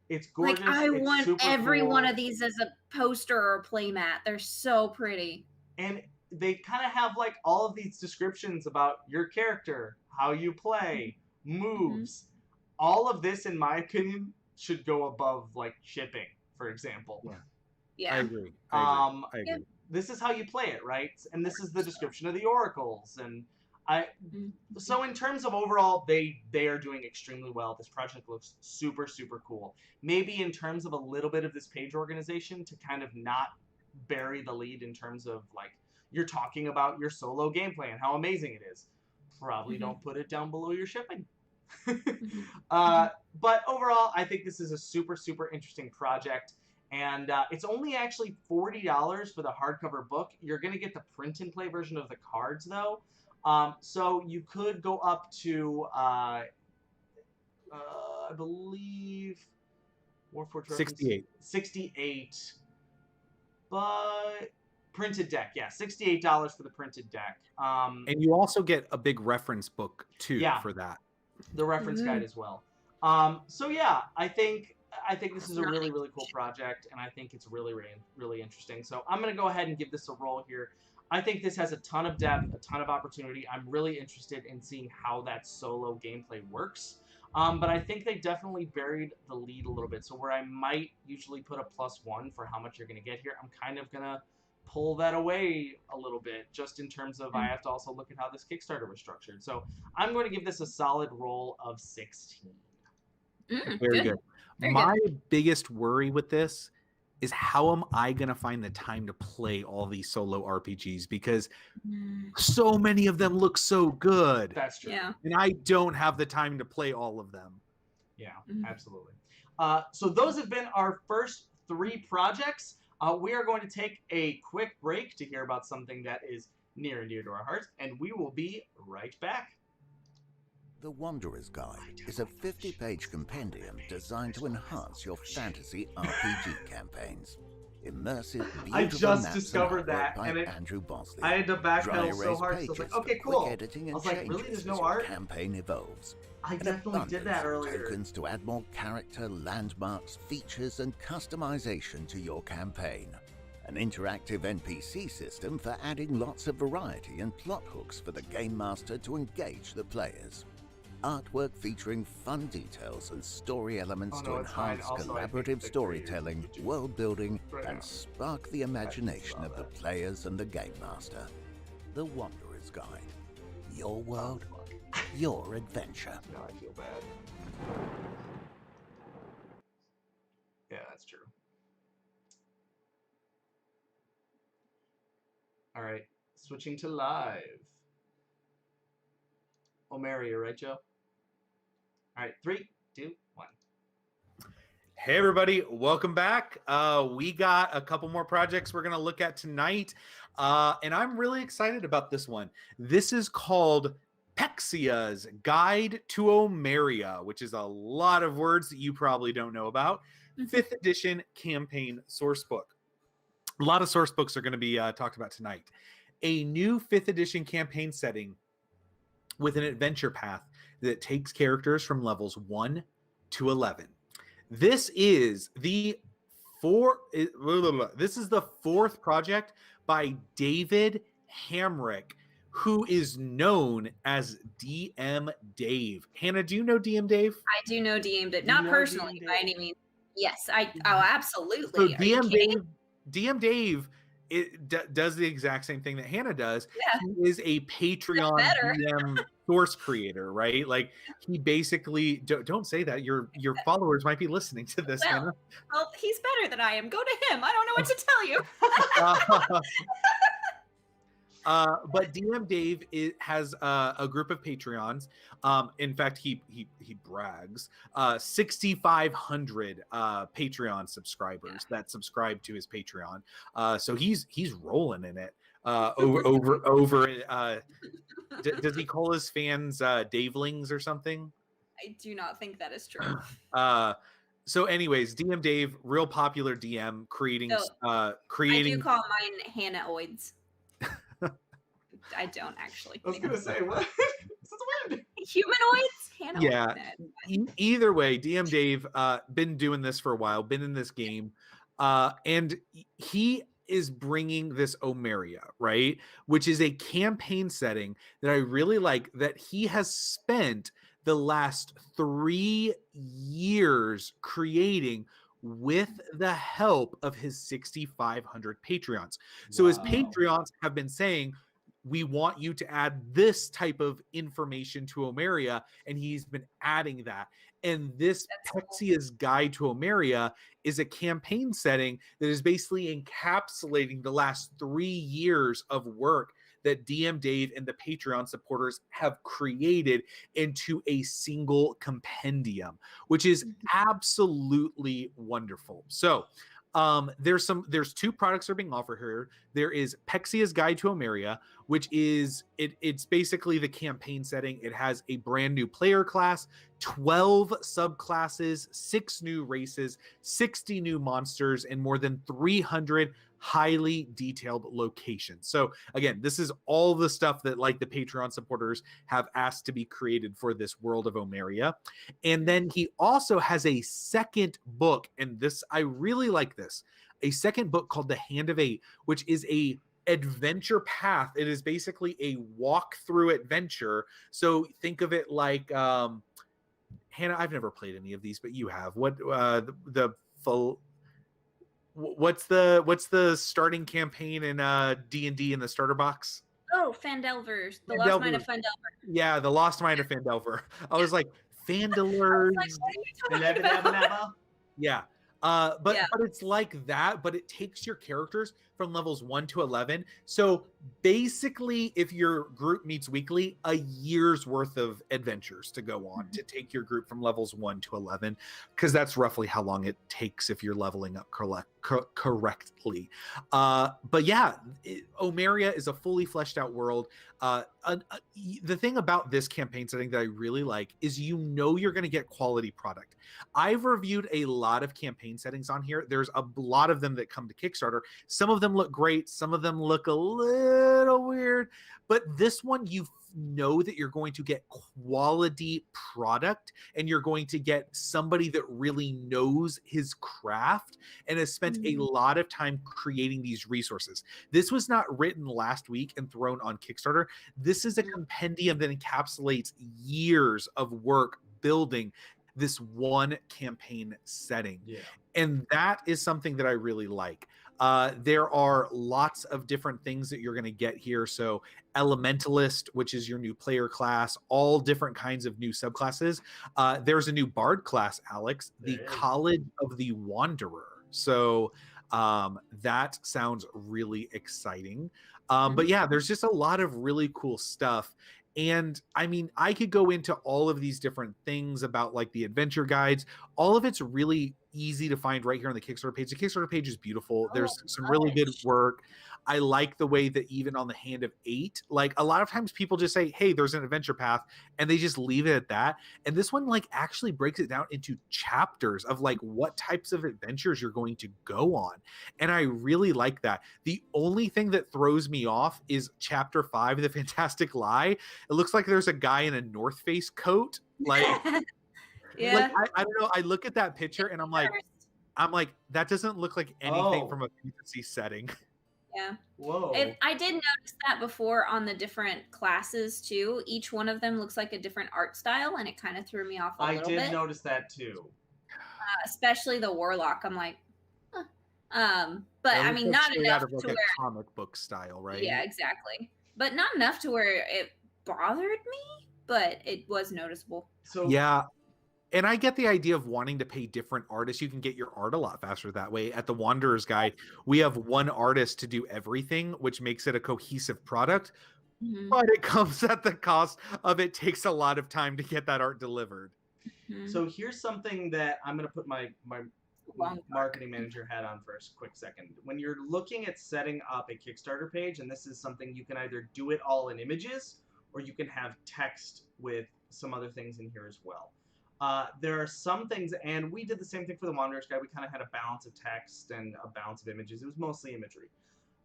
It's gorgeous. Like, I it's want super every cool. one of these as a poster or playmat. They're so pretty. And they kind of have like all of these descriptions about your character, how you play, moves. All of this, in my opinion, should go above like shipping, for example. Yeah. I agree. I agree. Yeah. This is how you play it, right? And this is the description of the oracles. And so in terms of overall, they are doing extremely well. This project looks super, super cool. Maybe in terms of a little bit of this page organization to kind of not bury the lead in terms of like you're talking about your solo gameplay and how amazing it is. Probably don't put it down below your shipping. But overall, I think this is a super, super interesting project. And it's only actually $40 for the hardcover book. You're going to get the print and play version of the cards, though. So you could go up to, I believe, Warforged 68. 68. But printed deck, yeah, $68 for the printed deck. And you also get a big reference book too for that. The reference guide as well. So yeah, I think this is a really, really cool project, and I think it's really, really, really interesting. So I'm going to go ahead and give this a roll here. I think this has a ton of depth, a ton of opportunity. I'm really interested in seeing how that solo gameplay works. But I think they definitely buried the lead a little bit. So where I might usually put a +1 for how much you're going to get here, I'm kind of going to pull that away a little bit, just in terms of I have to also look at how this Kickstarter was structured. So I'm going to give this a solid roll of 16. Very good. My biggest worry with this is how am I going to find the time to play all these solo RPGs, because so many of them look so good. That's true. Yeah. And I don't have the time to play all of them. Yeah, absolutely. So those have been our first 3 projects. We are going to take a quick break to hear about something that is near and dear to our hearts, and we will be right back. The Wanderer's Guide is a 50-page compendium designed to enhance your fantasy RPG campaigns. Immersive, beautiful I just maps discovered and that, artwork by and Andrew Bosley. I had to Dry backpedal so erase hard, so I was pages like, okay, for cool. quick editing I and was like, really? changes There's no as your art? campaign evolves. I An definitely did that abundance of earlier. tokens to add more character, landmarks, features, and customization to your campaign. An interactive NPC system for adding lots of variety and plot hooks for the Game Master to engage the players. Artwork featuring fun details and story elements to enhance collaborative storytelling, world building, and spark the imagination of the players and the Game Master. The Wanderer's Guide. Your world, your adventure. Now I feel bad. Yeah, that's true. All right, switching to live. Omeria, right, Joe? All right, 3, 2, 1. Hey everybody, welcome back. We got a couple more projects we're going to look at tonight, and I'm really excited about this one. This is called Pexia's Guide to Omeria, which is a lot of words that you probably don't know about. 5th edition campaign source book. A lot of source books are going to be talked about tonight. A new 5th edition campaign setting with an adventure path that takes characters from levels 1 to 11. This is the 4th project by David Hamrick, who is known as DM Dave. Hannah, do you know DM Dave? I do know DM Dave. Not personally, by any means. Yes, I absolutely. So DM Dave does the exact same thing that Hannah does. Yeah. He is a Patreon DM source creator, right? Like he basically don't say that. Your followers might be listening to this. Well, he's better than I am. Go to him. I don't know what to tell you. But DM Dave has a group of Patreons. In fact, he brags 6,500 Patreon subscribers that subscribe to his Patreon. So he's rolling in it. Does he call his fans Davelings or something? I do not think that is true. So anyways, DM Dave, real popular DM, creating. I do call mine Hannah-oids. I don't actually. I was gonna say what? This is weird. Humanoids? Hannah-oids? Yeah. Either way, DM Dave been doing this for a while, been in this game, and he is bringing this Omeria, right? Which is a campaign setting that I really like, that he has spent the last 3 years creating with the help of his 6,500 Patreons. So his Patreons have been saying, we want you to add this type of information to Omeria, and he's been adding that. And this Pexia's Guide to Omeria is a campaign setting that is basically encapsulating the last 3 years of work that DM Dave and the Patreon supporters have created into a single compendium, which is absolutely wonderful. So there's 2 products that are being offered here. There is Pexia's Guide to Omeria, which is it's basically the campaign setting. It has a brand new player class, 12 subclasses, 6 new races, 60 new monsters, and more than 300 highly detailed locations. So again, this is all the stuff that like the Patreon supporters have asked to be created for this world of Omeria. And then he also has a second book, and this, I really like this, a second book called The Hand of Eight, which is a adventure path. It is basically a walk-through adventure. So think of it like Hannah, I've never played any of these, but you have. What's the starting campaign in D&D in the starter box? Oh, Phandelver. The Lost Mine of Phandelver. Yeah, the Lost Mine of Phandelver. I was like, Phandelers. Yeah. But it's like that, but it takes your characters from levels 1 to 11. So basically, if your group meets weekly, a year's worth of adventures to go on to take your group from levels 1 to 11, because that's roughly how long it takes if you're leveling up correctly. But yeah, Omeria is a fully fleshed out world. The thing about this campaign setting that I really like is you're going to get quality product. I've reviewed a lot of campaign settings on here. There's a lot of them that come to Kickstarter. Some of them look great. Some of them look a little weird. But this one, you know that you're going to get quality product, and you're going to get somebody that really knows his craft and has spent a lot of time creating these resources. This was not written last week and thrown on Kickstarter. This is a compendium that encapsulates years of work building this one campaign setting. Yeah. And that is something that I really like. There are lots of different things that you're going to get here. So Elementalist, which is your new player class, all different kinds of new subclasses. There's a new Bard class, Alex, the College of the Wanderer. So that sounds really exciting. But yeah, there's just a lot of really cool stuff. And I mean, I could go into all of these different things about like the adventure guides. All of it's really easy to find right here on the Kickstarter page. The Kickstarter page is beautiful. There's some really good work. I like the way that even on the Hand of Eight, like a lot of times people just say, hey, there's an adventure path, and they just leave it at that. And this one like actually breaks it down into chapters of like what types of adventures you're going to go on. And I really like that. The only thing that throws me off is chapter 5, The Fantastic Lie. It looks like there's a guy in a North Face coat. Like, yeah. Like, I don't know. I look at that picture and I'm like, that doesn't look like anything from a fantasy setting. Yeah. Whoa. I did notice that before on the different classes too. Each one of them looks like a different art style, and it kind of threw me off a little bit. I did notice that too. Especially the Warlock. I'm like, but I mean, not enough to where comic book style, right? Yeah, exactly. But not enough to where it bothered me, but it was noticeable. So yeah. And I get the idea of wanting to pay different artists. You can get your art a lot faster that way. At the Wanderer's Guide, we have one artist to do everything, which makes it a cohesive product. But it comes at the cost of it takes a lot of time to get that art delivered. So here's something that I'm going to put my marketing manager hat on for a quick second. When you're looking at setting up a Kickstarter page, and this is something you can either do it all in images, or you can have text with some other things in here as well. There are some things, and we did the same thing for the Wanderer's Guide. We kind of had a balance of text and a balance of images. It was mostly imagery.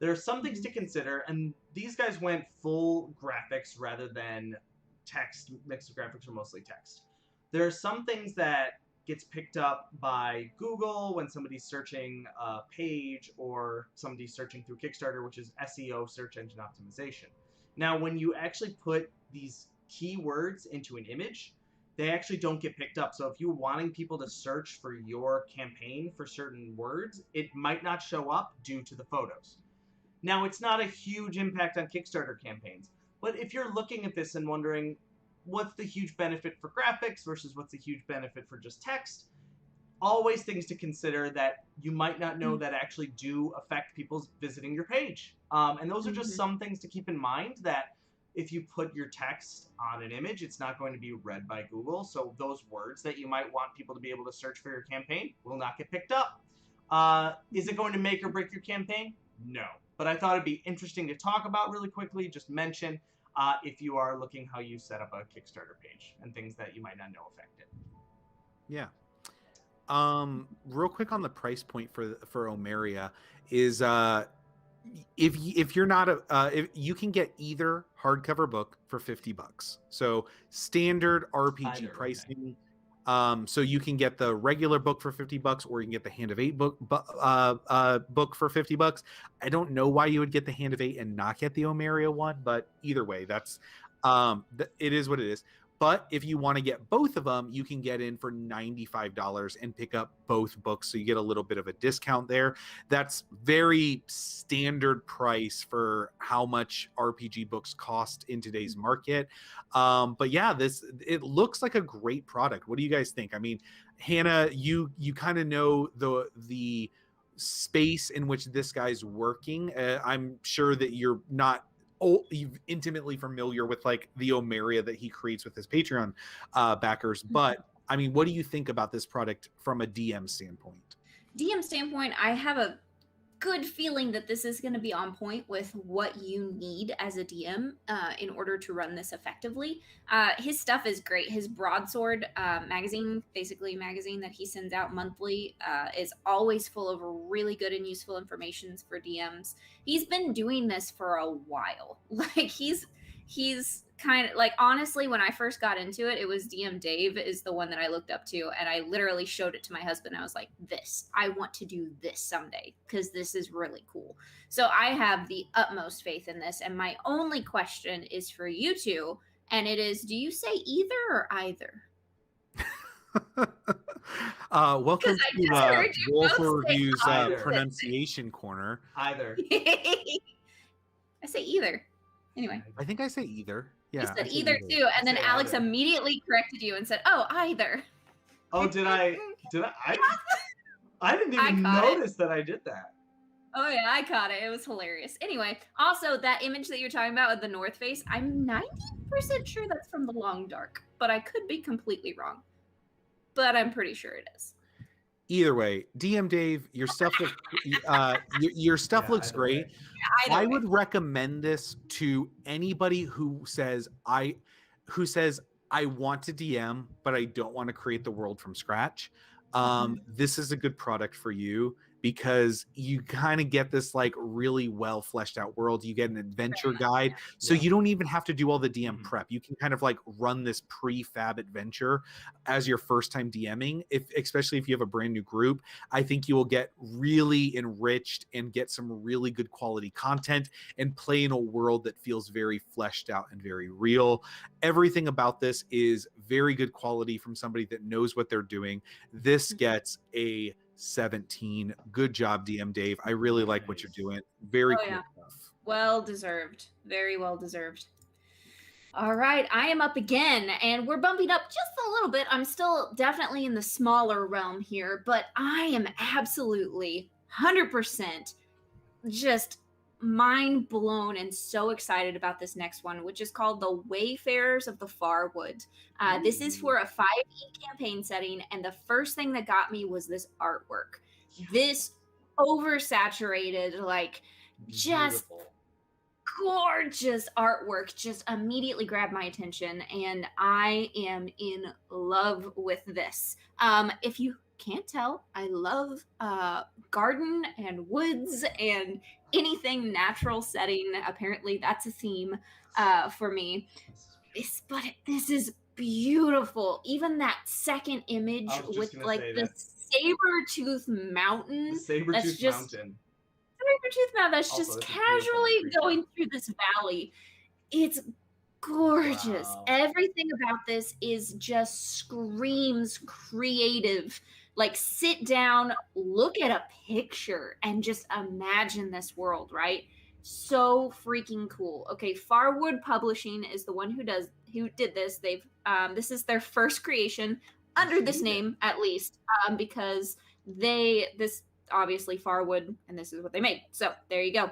There are some things to consider, and these guys went full graphics rather than text. Mix of graphics or mostly text. There are some things that gets picked up by Google when somebody's searching a page or somebody's searching through Kickstarter, which is SEO, search engine optimization. Now, when you actually put these keywords into an image, they actually don't get picked up. So if you're wanting people to search for your campaign for certain words, it might not show up due to the photos. Now, it's not a huge impact on Kickstarter campaigns, but if you're looking at this and wondering what's the huge benefit for graphics versus what's the huge benefit for just text, always things to consider that you might not know that actually do affect people's visiting your page. And those are just some things to keep in mind, that if you put your text on an image, it's not going to be read by Google. So those words that you might want people to be able to search for your campaign will not get picked up. Is it going to make or break your campaign? No. But I thought it'd be interesting to talk about really quickly, just mention if you are looking how you set up a Kickstarter page and things that you might not know affect it. Yeah. Real quick on the price point for Omeria is if you're not if you can get either hardcover book for $50. So standard RPG pricing. Okay. So you can get the regular book for $50, or you can get the Hand of 8 book for $50. I don't know why you would get the Hand of 8 and not get the Omeria one, but either way, that's it is what it is. But if you want to get both of them, you can get in for $95 and pick up both books. So you get a little bit of a discount there. That's very standard price for how much RPG books cost in today's market. But yeah, it looks like a great product. What do you guys think? I mean, Hannah, you kind of know the space in which this guy's working. I'm sure that you're not intimately familiar with like the Omeria that he creates with his Patreon backers, but I mean, what do you think about this product from a DM standpoint? I have a good feeling that this is going to be on point with what you need as a DM in order to run this effectively. His stuff is great. His Broadsword magazine, basically a magazine that he sends out monthly, is always full of really good and useful information for DMs. He's been doing this for a while. Like he's kind of like, honestly, when I first got into it, it was DM Dave is the one that I looked up to, and I literally showed it to my husband. I was like, I want to do this someday because this is really cool. So I have the utmost faith in this, and my only question is for you two, and it is, do you say either or either? Welcome to Wolfer Review's pronunciation corner. Either. I say either. Anyway. I think I say either. Yeah. You said either too, and then Alex immediately corrected you and said, "Oh, either." Oh, did I? I didn't even notice that I did that. Oh yeah, I caught it. It was hilarious. Anyway, also that image that you're talking about with the North Face, I'm 90% sure that's from The Long Dark, but I could be completely wrong. But I'm pretty sure it is. Either way, DM Dave, your stuff looks your stuff looks great. Yeah, I would recommend this to anybody who says I want to DM, but I don't want to create the world from scratch. This is a good product for you because you kind of get this like really well fleshed out world. You get an adventure guide, so you don't even have to do all the DM prep. You can kind of like run this prefab adventure as your first time DMing, especially if you have a brand new group. I think you will get really enriched and get some really good quality content and play in a world that feels very fleshed out and very real. Everything about this is very good quality from somebody that knows what they're doing. This gets a 17. Good job, DM Dave. I really like what you're doing. Very cool stuff. Well deserved. Very well deserved. All right, I am up again, and we're bumping up just a little bit. I'm still definitely in the smaller realm here, but I am absolutely 100% just mind blown and so excited about this next one, which is called the Wayfarers of the Farwood. This is for a 5e campaign setting, and the first thing that got me was this artwork. Yeah. This oversaturated, like, just gorgeous artwork just immediately grabbed my attention, and I am in love with this. If you can't tell, I love garden and woods and anything natural setting. Apparently that's a theme for me. This is beautiful. Even that second image with like the saber-tooth mountain. The saber-tooth mountain. Saber-tooth mountain that's Also, just casually going through this valley. It's gorgeous. Wow. Everything about this is just screams creative. Like, sit down, look at a picture, and just imagine this world, right? So freaking cool. Okay, Farwood Publishing is the one who did this. This is their first creation under this name, at least, because this obviously Farwood, and this is what they made. So there you go.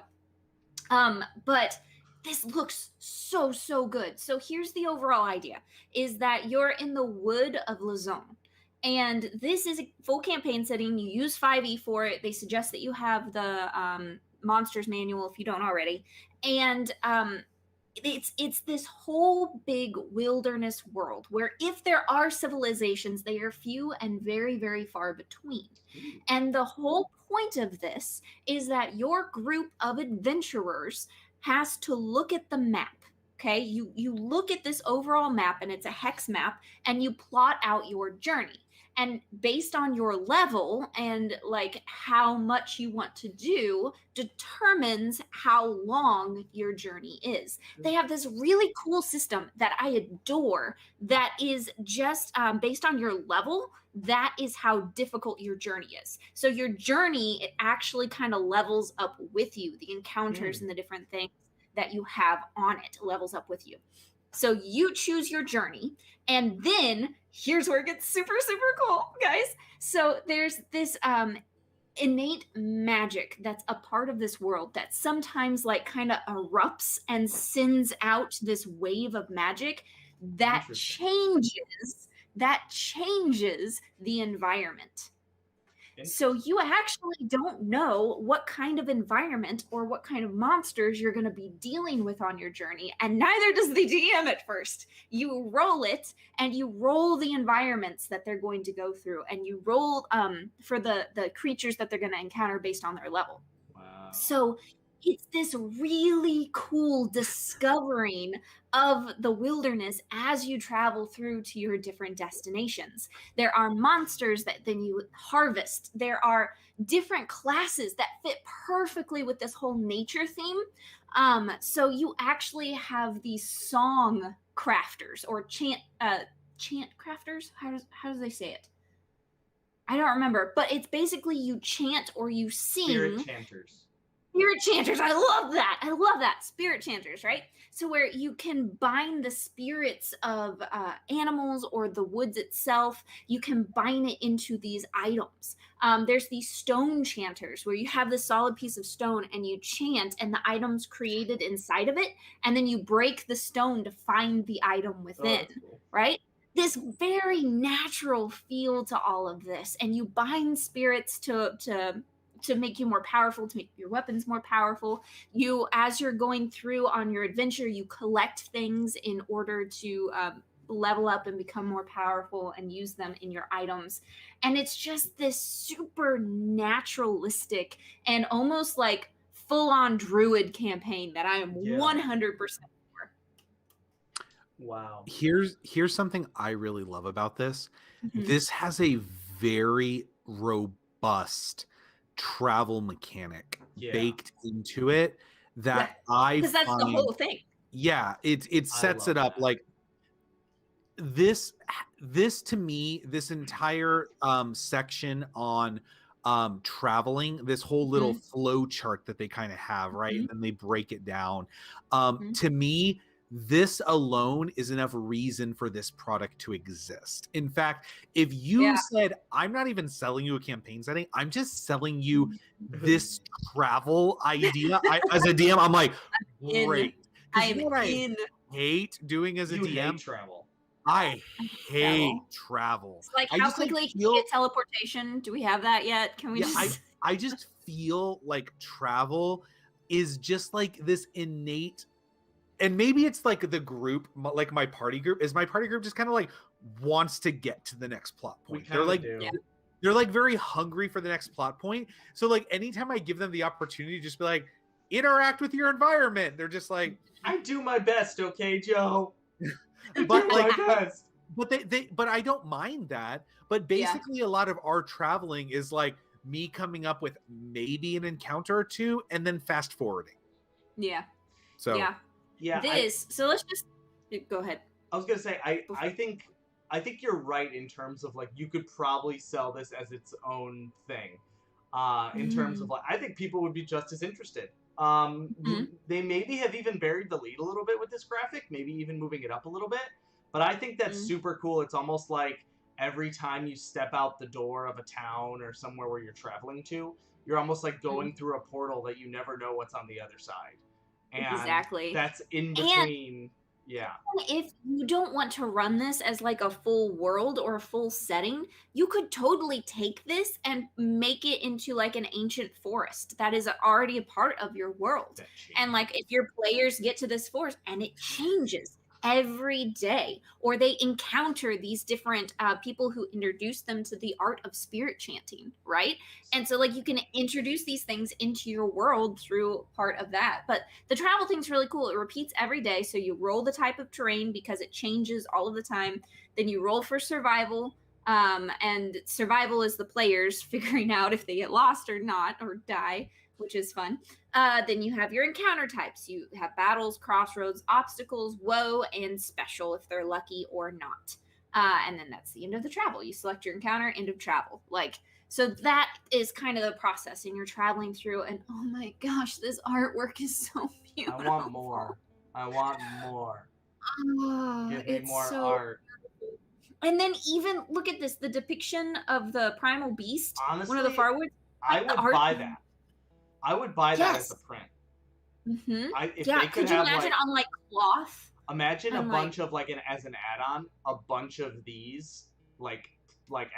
But this looks so good. So here's the overall idea: is that you're in the wood of Lazone. And this is a full campaign setting. You use 5e for it. They suggest that you have the monsters manual if you don't already. And it's this whole big wilderness world where if there are civilizations, they are few and very, very far between. And the whole point of this is that your group of adventurers has to look at the map. Okay, you look at this overall map, and it's a hex map, and you plot out your journey. And based on your level and like how much you want to do determines how long your journey is. They have this really cool system that I adore that is just based on your level. That is how difficult your journey is. So your journey, it actually kind of levels up with you. The encounters and the different things that you have on it levels up with you. So you choose your journey, and then here's where it gets super cool, guys. So there's this innate magic that's a part of this world that sometimes like kind of erupts and sends out this wave of magic that changes the environment. So you actually don't know what kind of environment or what kind of monsters you're going to be dealing with on your journey, and neither does the DM at first. You roll it, and you roll the environments that they're going to go through, and you roll for the creatures that they're going to encounter based on their level. Wow. So it's this really cool discovering of the wilderness as you travel through to your different destinations. There are monsters that then you harvest. There are different classes that fit perfectly with this whole nature theme. So you actually have these song crafters or chant crafters. How does they say it? I don't remember, but it's basically you chant or you sing. Spirit chanters. Spirit chanters. I love that. Spirit chanters, right? So where you can bind the spirits of animals or the woods itself, you can bind it into these items. There's these stone chanters where you have this solid piece of stone and you chant and the item's created inside of it. And then you break the stone to find the item within, cool. Right? This very natural feel to all of this. And you bind spirits to make you more powerful, to make your weapons more powerful. You, as you're going through on your adventure, you collect things in order to level up and become more powerful and use them in your items. And it's just this super naturalistic and almost like full-on druid campaign that I am 100% for. Wow. Here's something I really love about this. Mm-hmm. This has a very robust travel mechanic baked into it that because that's the whole thing. Yeah, it sets it up like this to me, this entire section on traveling, this whole little flow chart that they kind of have, right? And then they break it down. To me, this alone is enough reason for this product to exist. In fact, if you said, I'm not even selling you a campaign setting, I'm just selling you this travel idea, as a DM, I'm like, great. Because you know what I hate doing as a DM? Hate travel. I hate travel. It's like, how quickly can you get teleportation? Do we have that yet? Can we just... I just feel like travel is just like this innate, and maybe it's like the group, like my party group just kind of like wants to get to the next plot point. They're like, they're like very hungry for the next plot point. So like anytime I give them the opportunity to just be like, interact with your environment, they're just like, I do my best, okay, Joe. But like, but I don't mind that. But basically, a lot of our traveling is like me coming up with maybe an encounter or two, and then fast forwarding. Yeah. So so let's just go ahead. I was gonna say, I think you're right in terms of like you could probably sell this as its own thing. In terms of like, I think people would be just as interested. They maybe have even buried the lead a little bit with this graphic, maybe even moving it up a little bit. But I think that's super cool. It's almost like every time you step out the door of a town or somewhere where you're traveling to, you're almost like going through a portal that you never know what's on the other side. And exactly. That's in between. If you don't want to run this as like a full world or a full setting, you could totally take this and make it into like an ancient forest that is already a part of your world. And like if your players get to this forest and it changes every day, or they encounter these different people who introduce them to the art of spirit chanting, right? And so like you can introduce these things into your world through part of that. But the travel thing's really cool. It repeats every day, so you roll the type of terrain because it changes all of the time. Then you roll for survival, and survival is the players figuring out if they get lost or not, or die, which is fun. Then you have your encounter types. You have battles, crossroads, obstacles, woe, and special if they're lucky or not. And then that's the end of the travel. You select your encounter, end of travel. Like, so that is kind of the process, and you're traveling through, and oh my gosh, this artwork is so beautiful. I want more. Give me more art. And then even look at this, the depiction of the primal beast. Honestly, one of the Farwood. I would buy that. I would buy that as a print. Could you imagine on like cloth? Imagine a bunch of like as an add-on, a bunch of these like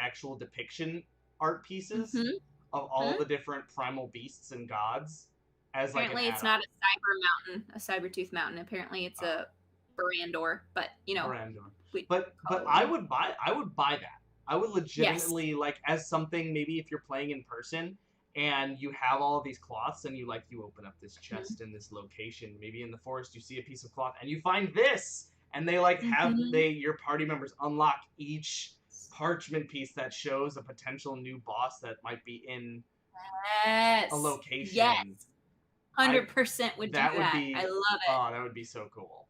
actual depiction art pieces of all the different primal beasts and gods. Apparently, it's not a Cybertooth mountain. Apparently, it's a Barandor. But you know, but I would buy that. I would legitimately like as something. Maybe if you're playing in person. And you have all of these cloths, and you open up this chest in this location. Maybe in the forest, you see a piece of cloth, and you find this. And they your party members unlock each parchment piece that shows a potential new boss that might be in a location. Yes, 100% would do that. I love it. Oh, that would be so cool.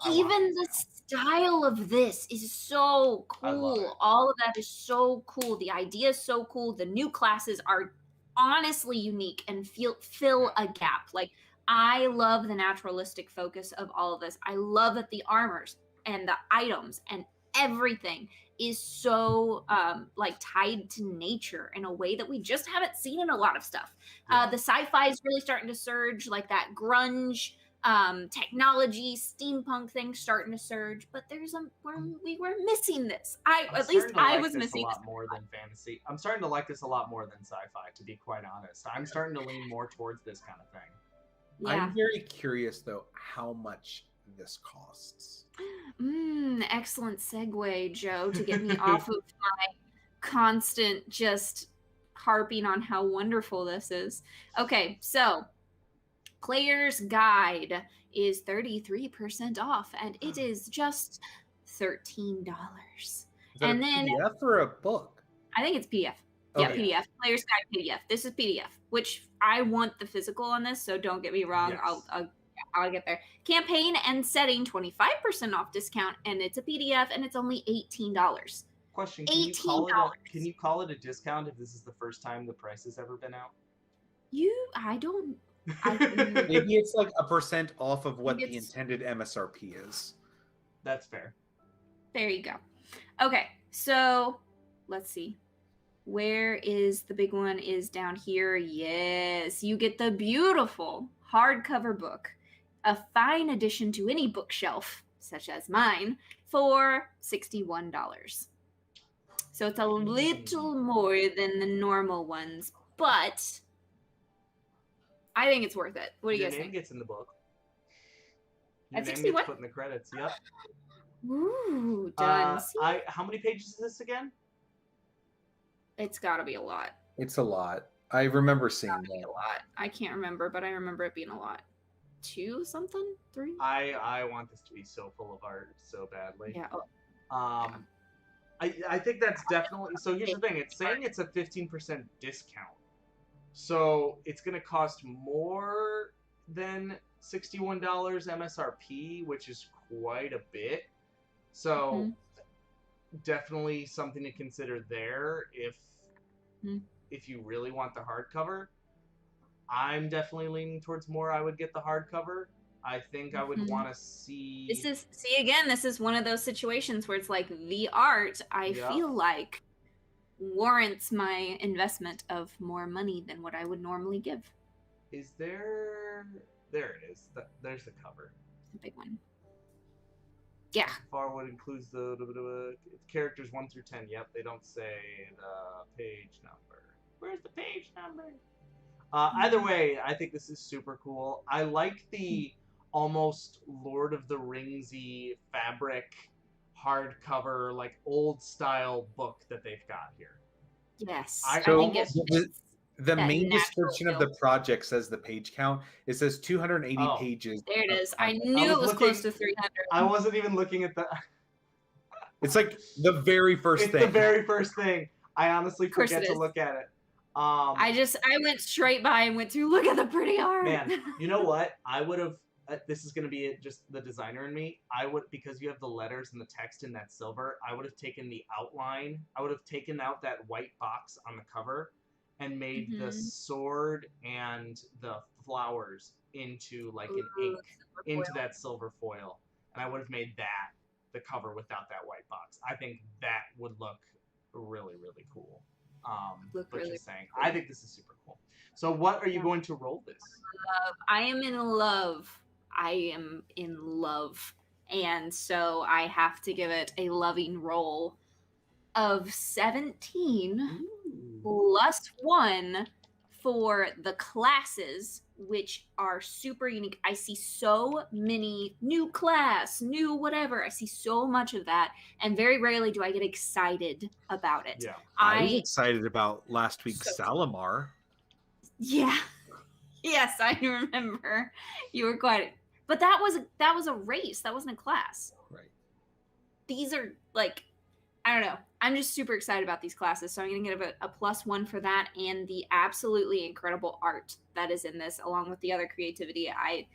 Even the style of this is so cool. All of that is so cool. The idea is so cool. The new classes are honestly unique and fill a gap. Like, I love the naturalistic focus of all of this. I love that the armors and the items and everything is so like tied to nature in a way that we just haven't seen in a lot of stuff. The sci-fi is really starting to surge, like that grunge technology, steampunk thing starting to surge, but we were missing this. I was missing this a lot more than fantasy. I'm starting to like this a lot more than sci-fi, to be quite honest. I'm starting to lean more towards this kind of thing. Yeah. I'm very curious though how much this costs. Excellent segue, Joe, to get me off of my constant just harping on how wonderful this is. Okay, so Player's Guide is 33% off, and it is just $13. And then PDF or a book? I think it's PDF. PDF. Player's Guide PDF. This is PDF, which I want the physical on this, so don't get me wrong. Yes. I'll get there. Campaign and setting 25% off discount, and it's a PDF, and it's only $18. Question: Can you call it a discount if this is the first time the price has ever been out? I don't Maybe it's like a % off of what the It's- intended MSRP is. That's fair. There you go. Okay, so let's see. Where is the big one? Is down here. Yes, you get the beautiful hardcover book, a fine addition to any bookshelf, such as mine, for $61. So it's a little more than the normal ones, but I think it's worth it. What do you Your guys name think? gets in the book. At Your name 61? gets put in the credits. Yep. Ooh, done. See? How many pages is this again? It's got to be a lot. It's a lot. I remember seeing A that. lot. I can't remember, but I remember it being a lot. 2 something? 3? I want this to be so full of art so badly. Yeah. Oh, I think that's definitely. So here's the thing. It's saying it's a 15% discount. So it's going to cost more than $61 MSRP, which is quite a bit. So definitely something to consider there if you really want the hardcover. I'm definitely leaning towards more. I would get the hardcover. I think I would want to see. This is one of those situations where it's like the art, I feel like, warrants my investment of more money than what I would normally give. Is there? There it is. There's the cover. The big one. Yeah. Farwood includes the characters 1 through 10. Yep, they don't say the page number. Where's the page number? Either way, I think this is super cool. I like the almost Lord of the Ringsy fabric hardcover, like old style book that they've got here. Yes. I think The that main natural description of the feel. project says the page count. It says 280 Oh. pages. there it is. I I knew it was was close to looking- 300. I wasn't even looking at the. It's like the very first It's thing. the very first thing. I honestly course forget it to is. look at it. I went straight by and went through, look at the pretty art. Man, you know what? I would have. This is gonna be it, just the designer in me. I would, because you have the letters and the text in that silver. I would have taken the outline. I would have taken out that white box on the cover, and made the sword and the flowers into like an ink into that silver foil, and I would have made that the cover without that white box. I think that would look really, really cool. Look But really just saying, I think this is super cool. So what are you going to roll this? I am in love. I am in love. And so I have to give it a loving roll of 17 plus 1 for the classes, which are super unique. I see so many new class, new whatever. I see so much of that. And very rarely do I get excited about it. Yeah. I was excited about last week's So- Salamar. Yeah. Yes, I remember. You were quite. But that was a race. That wasn't a class. Right. These are like, I don't know. I'm just super excited about these classes. So I'm going to give it a plus 1 for that and the absolutely incredible art that is in this, along with the other creativity. I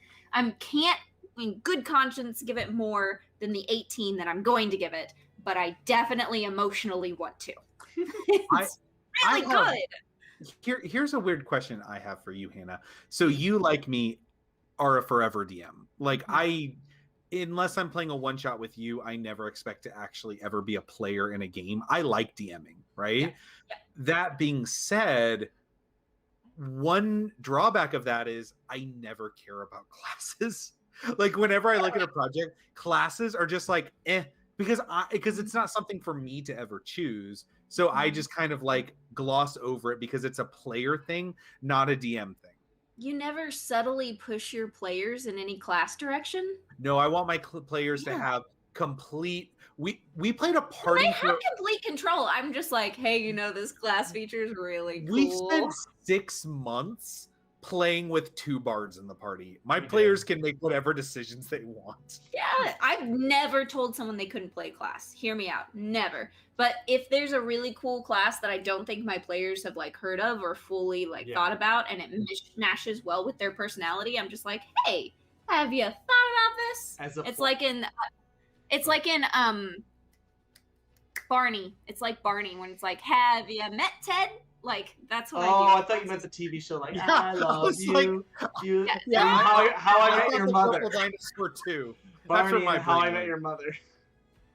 can't, in good conscience, give it more than the 18 that I'm going to give it, but I definitely emotionally want to. It's really good. Here's a weird question I have for you, Hannah. So you, like me, are a forever DM. Like unless I'm playing a one shot with you, I never expect to actually ever be a player in a game. I like DMing, right? Yeah. That being said, one drawback of that is I never care about classes. Like whenever I look at a project, classes are just like because it's not something for me to ever choose. So I just kind of like gloss over it because it's a player thing, not a DM thing. You never subtly push your players in any class direction? No, I want my players to have complete. We played a party. They have complete control. I'm just like, hey, you know, this class feature is really cool. We spent 6 months playing with 2 bards in the party. My players can make whatever decisions they want. Yeah, I've never told someone they couldn't play class. Hear me out. Never. But if there's a really cool class that I don't think my players have like heard of or fully thought about, and it mashes well with their personality, I'm just like, hey, have you thought about this? It's like in Barney. It's like Barney when it's like, have you met Ted? Like, that's what Oh, I I do. thought you meant the TV show, like, Yeah, I I love was you. You Yeah. how I Met thought Your the Mother. Purple Dinosaur 2. That's Barney where my and How I brain Met went. Your Mother.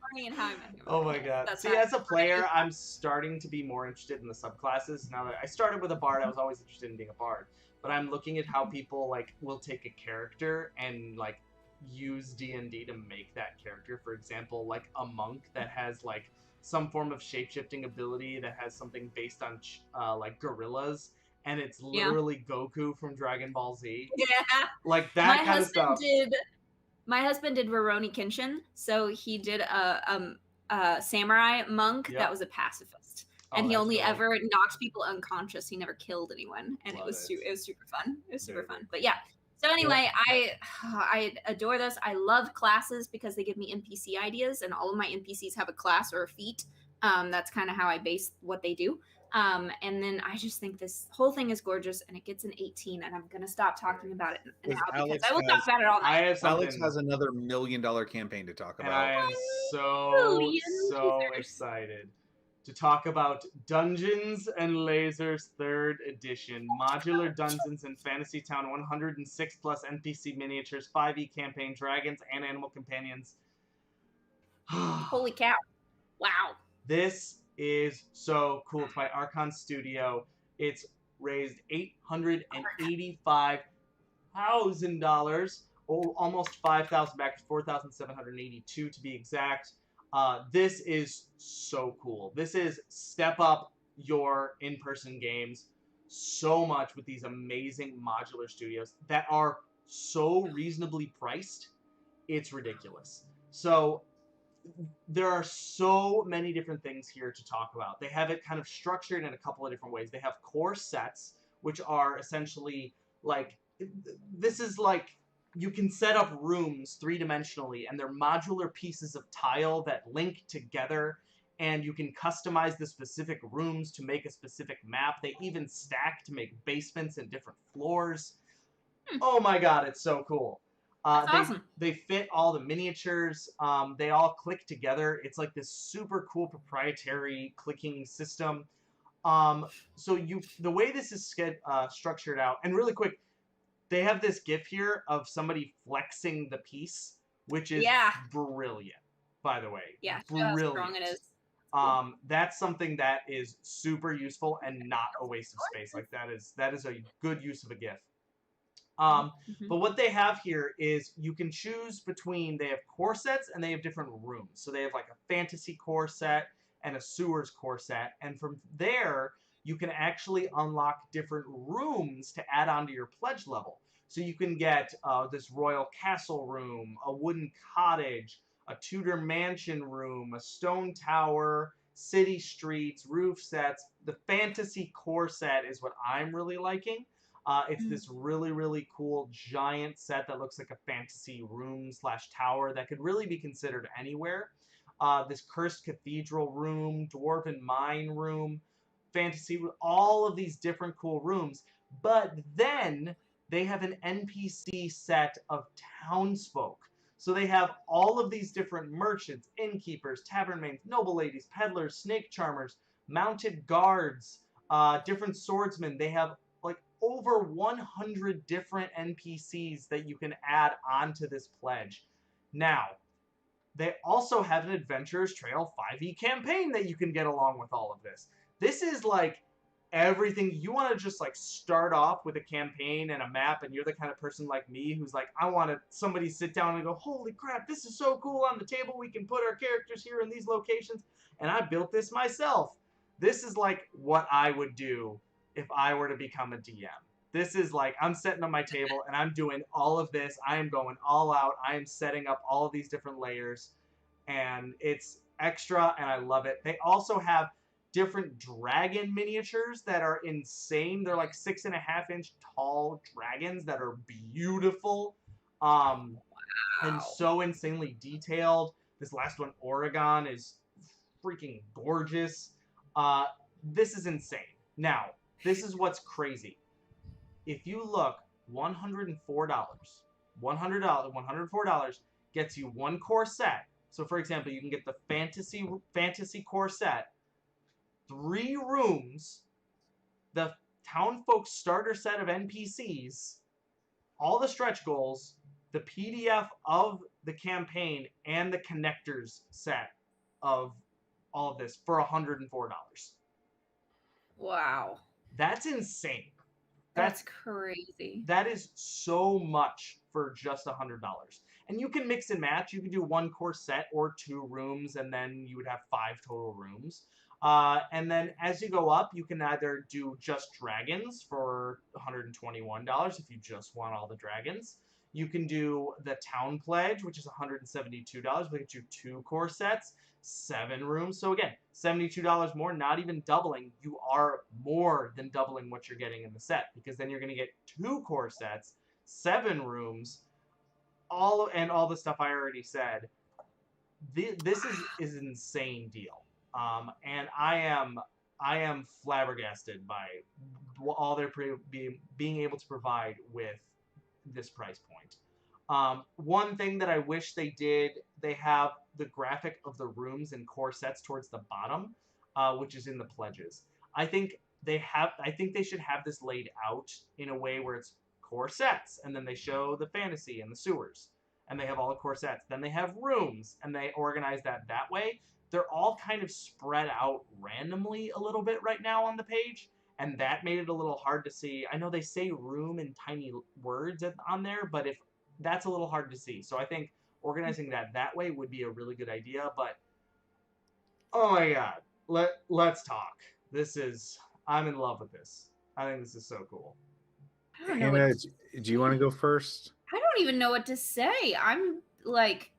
Barney and How I Met Your Oh Mother. my god. That's See, not- as a player, I'm starting to be more interested in the subclasses. Now that I started with a bard, I was always interested in being a bard. But I'm looking at how people like will take a character and like use D&D to make that character. For example, like a monk that has like some form of shape-shifting ability that has something based on like gorillas, and it's literally Goku from Dragon Ball Z. Yeah. Like that kind of stuff. My husband did Rurouni Kenshin, so he did a samurai monk that was a pacifist, and he only ever knocked people unconscious. He never killed anyone, and it was super fun. It was super fun. But yeah. So anyway, I adore this. I love classes because they give me NPC ideas, and all of my NPCs have a class or a feat. That's kind of how I base what they do. And then I just think this whole thing is gorgeous, and it gets an 18, and I'm gonna stop talking about it now because I will talk about it all night. Alex has another $1 million campaign to talk about. And I am so excited to talk about Dungeons and Lasers 3rd Edition. Modular Dungeons in Fantasy Town, 106 plus NPC miniatures, 5e campaign, dragons, and animal companions. Holy cow. Wow. This is so cool. It's by Archon Studio. It's raised $885,000, almost $5,000 back, $4,782 to be exact. This is so cool. This is step up your in-person games so much with these amazing modular studios that are so reasonably priced. It's ridiculous. So there are so many different things here to talk about. They have it kind of structured in a couple of different ways. They have core sets, which are essentially like, this is like, you can set up rooms three-dimensionally, and they're modular pieces of tile that link together, and you can customize the specific rooms to make a specific map. They even stack to make basements and different floors. Oh my god, it's so cool. Awesome. They fit all the miniatures. They all click together. It's like this super cool proprietary clicking system. So the way this is structured out, and really quick, they have this GIF here of somebody flexing the piece, which is brilliant, by the way. Yeah, brilliant. How strong it is. That's something that is super useful and not a waste of space. Like that is a good use of a GIF. But what they have here is you can choose between, they have core sets and they have different rooms. So they have like a fantasy core set and a sewers core set. And from there, you can actually unlock different rooms to add on to your pledge level. So you can get this royal castle room, a wooden cottage, a Tudor mansion room, a stone tower, city streets, roof sets. The fantasy core set is what I'm really liking. It's this really, really cool giant set that looks like a fantasy room / tower that could really be considered anywhere. This cursed cathedral room, dwarven mine room, fantasy, all of these different cool rooms. But then they have an NPC set of townsfolk. So they have all of these different merchants, innkeepers, tavern maids, noble ladies, peddlers, snake charmers, mounted guards, different swordsmen. They have like over 100 different NPCs that you can add onto this pledge. Now, they also have an Adventurer's Trail 5e campaign that you can get along with all of this. This is like everything. You want to just like start off with a campaign and a map, and you're the kind of person like me who's like, I want somebody sit down and go, holy crap, this is so cool on the table. We can put our characters here in these locations. And I built this myself. This is like what I would do if I were to become a DM. This is like, I'm sitting on my table and I'm doing all of this. I am going all out. I am setting up all of these different layers. And it's extra, and I love it. They also have different dragon miniatures that are insane. They're like 6.5-inch tall dragons that are beautiful. And so insanely detailed. This last one, Oregon, is freaking gorgeous. This is insane. Now, this is what's crazy. If you look, $104 gets you one core set. So, for example, you can get the fantasy core set, 3 rooms, the Townfolk starter set of NPCs, all the stretch goals, the PDF of the campaign, and the connectors set of all of this for $104. Wow. That's insane. That's crazy. That is so much for just $100. And you can mix and match. You can do one core set or 2 rooms, and then you would have 5 total rooms. And then as you go up, you can either do just dragons for $121 if you just want all the dragons. You can do the Town Pledge, which is $172. We get you 2 core sets, 7 rooms. So again, $72 more, not even doubling. You are more than doubling what you're getting in the set, because then you're going to get 2 core sets, 7 rooms, all the stuff I already said. This is an insane deal. And I am flabbergasted by all they're being able to provide with this price point. One thing that I wish they did, they have the graphic of the rooms and core sets towards the bottom, which is in the pledges. I think they should have this laid out in a way where it's core sets, and then they show the fantasy and the sewers, and they have all the core sets. Then they have rooms, and they organize that way. They're all kind of spread out randomly a little bit right now on the page, and that made it a little hard to see. I know they say room in tiny words on there, but if that's a little hard to see. So I think organizing that way would be a really good idea. But oh my god, let's talk. I'm in love with this. I think this is so cool. I don't know. Hannah, do you want to go first? I don't even know what to say. I'm like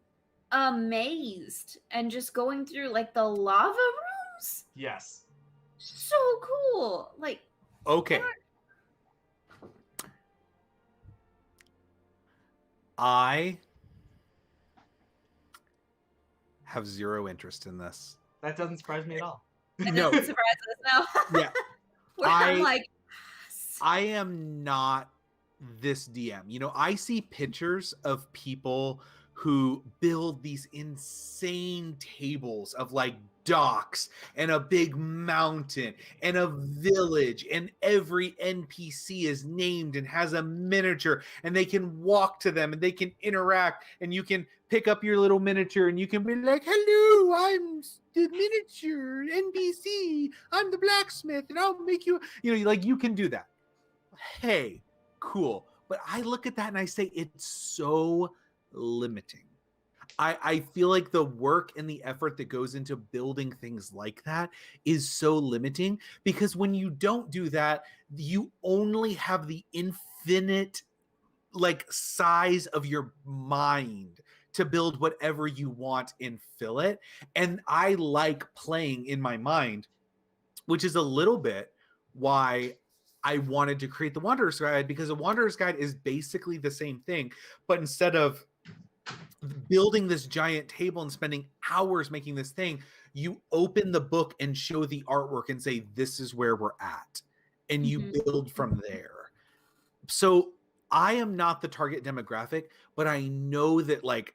amazed and just going through like the lava rooms. Yes. So cool. Like, okay. I have zero interest in this. That doesn't surprise me at all. It No. doesn't surprise us now. Yeah. Where I'm like, I am not this DM. You know, I see pictures of people who build these insane tables of like docks and a big mountain and a village, and every NPC is named and has a miniature, and they can walk to them and they can interact, and you can pick up your little miniature and you can be like, hello, I'm the miniature NPC, I'm the blacksmith, and I'll make you, like you can do that. Hey, cool. But I look at that and I say, it's so limiting. I feel like the work and the effort that goes into building things like that is so limiting, because when you don't do that, you only have the infinite like size of your mind to build whatever you want and fill it. And I like playing in my mind, which is a little bit why I wanted to create the Wanderer's Guide, because the Wanderer's Guide is basically the same thing, but instead of building this giant table and spending hours making this thing, you open the book and show the artwork and say, this is where we're at. And you build from there. So I am not the target demographic, but I know that like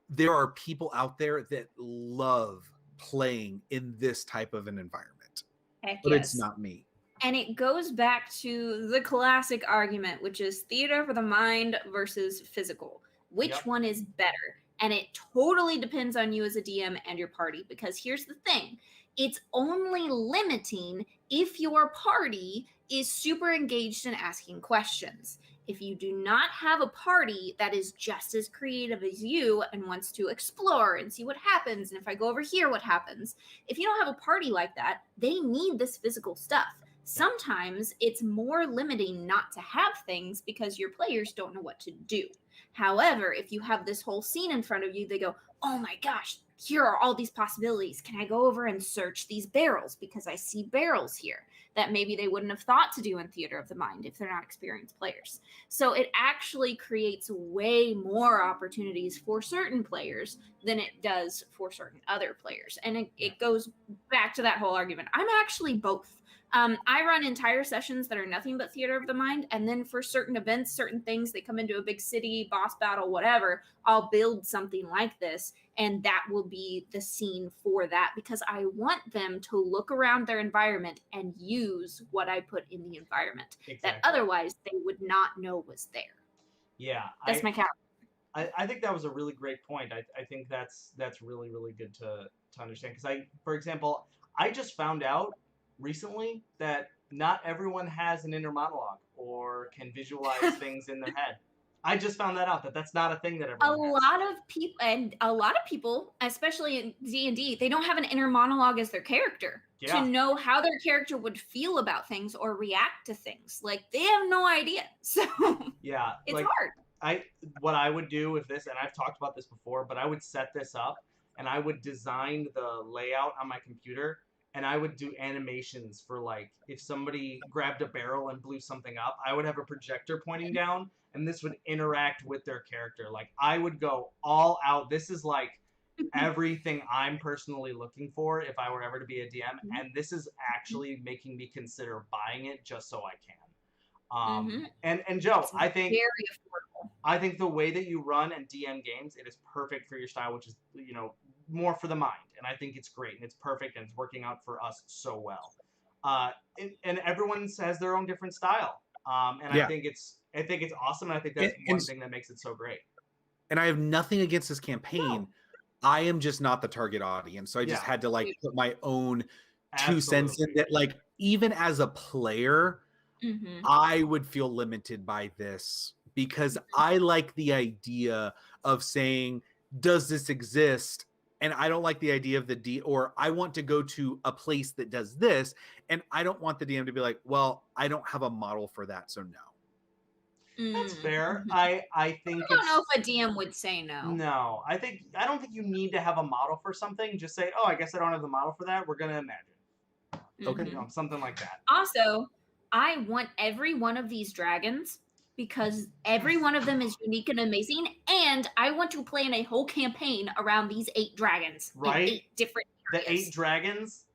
there are people out there that love playing in this type of an environment. heck But yes. it's not me. And it goes back to the classic argument, which is theater for the mind versus physical. Which one is better? And it totally depends on you as a DM and your party, because here's the thing. It's only limiting if your party is super engaged in asking questions. If you do not have a party that is just as creative as you and wants to explore and see what happens, and if I go over here, what happens? If you don't have a party like that, they need this physical stuff. Sometimes it's more limiting not to have things because your players don't know what to do. However, if you have this whole scene in front of you, they go, oh my gosh, here are all these possibilities. Can I go over and search these barrels? Because I see barrels here that maybe they wouldn't have thought to do in Theater of the Mind if they're not experienced players. So it actually creates way more opportunities for certain players than it does for certain other players. And it goes back to that whole argument. I'm actually both. I run entire sessions that are nothing but Theater of the Mind, and then for certain events, certain things, they come into a big city, boss battle, whatever, I'll build something like this, and that will be the scene for that, because I want them to look around their environment and use use what I put in the environment that Exactly. otherwise they would not know was there. Yeah, That's my count. I think that was a really great point. I think that's really, really good to understand. Because for example, I just found out recently that not everyone has an inner monologue or can visualize things in their head. I just found that out, that's not a thing that everyone has. A lot of people, especially in D&D, they don't have an inner monologue as their character to know how their character would feel about things or react to things. Like, they have no idea. So yeah, it's like, hard. What I would do with this, and I've talked about this before, but I would set this up and I would design the layout on my computer, and I would do animations for, like, if somebody grabbed a barrel and blew something up, I would have a projector pointing down, and this would interact with their character. Like, I would go all out. This is like everything I'm personally looking for if I were ever to be a DM, and this is actually making me consider buying it just so I can. And Joe, It's I think very affordable. I think the way that you run and DM games, it is perfect for your style, which is, more for the mind. And I think it's great and it's perfect and it's working out for us so well. And everyone has their own different style. And Yeah. I think it's awesome. And I think that's one thing that makes it so great. And I have nothing against this campaign. No. I am just not the target audience. So I just had to put my own 2 cents in that. Like, even as a player, I would feel limited by this because I like the idea of saying, does this exist? And I don't like the idea of or I want to go to a place that does this. And I don't want the DM to be like, well, I don't have a model for that. So no. That's fair. I think I don't know if a DM would say no. No, I don't think you need to have a model for something. Just say, oh, I guess I don't have the model for that. We're gonna imagine. Okay, something like that. Also, I want every one of these dragons because every one of them is unique and amazing, and I want to play in a whole campaign around these 8 dragons. Right? In 8 different areas. The 8 dragons,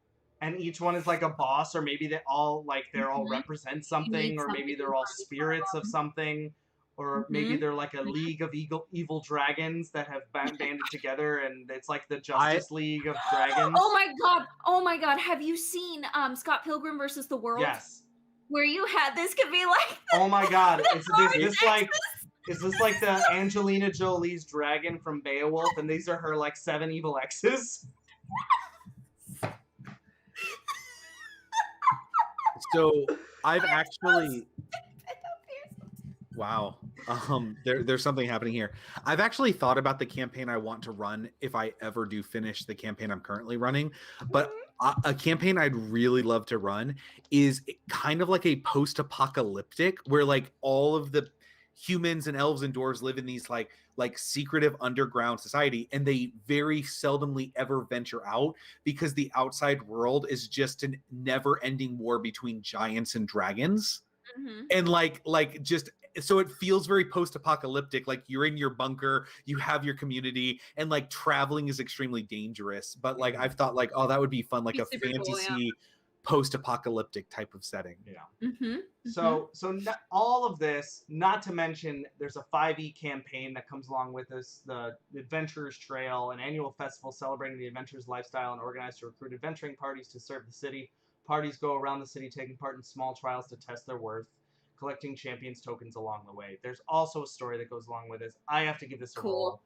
and each one is like a boss, or maybe they all all represent something, or maybe they're all spirits of something, or maybe they're like a league of evil dragons that have banded together, and it's like the Justice League of Dragons. Oh my god! Have you seen Scott Pilgrim versus the World? Yes. Where you had this could be like. Oh my god! Is this like the Angelina Jolie's dragon from Beowulf, and these are her like 7 evil exes? So I've actually. Wow. There's something happening here. I've actually thought about the campaign I want to run if I ever do finish the campaign I'm currently running. But a campaign I'd really love to run is kind of like a post-apocalyptic where like all of the humans and elves and dwarves live in these like secretive underground society, and they very seldomly ever venture out because the outside world is just a never-ending war between giants and dragons. And like just so it feels very post-apocalyptic, like you're in your bunker, you have your community, and like traveling is extremely dangerous, but like I've thought like, oh, that would be fun, like a fantasy post-apocalyptic type of setting. So all of this, not to mention there's a 5e campaign that comes along with this, the Adventurers Trail, an annual festival celebrating the adventurers lifestyle and organized to recruit adventuring parties to serve the city. Parties go around the city taking part in small trials to test their worth, collecting champions tokens along the way. There's also a story that goes along with this. I have to give this a roll.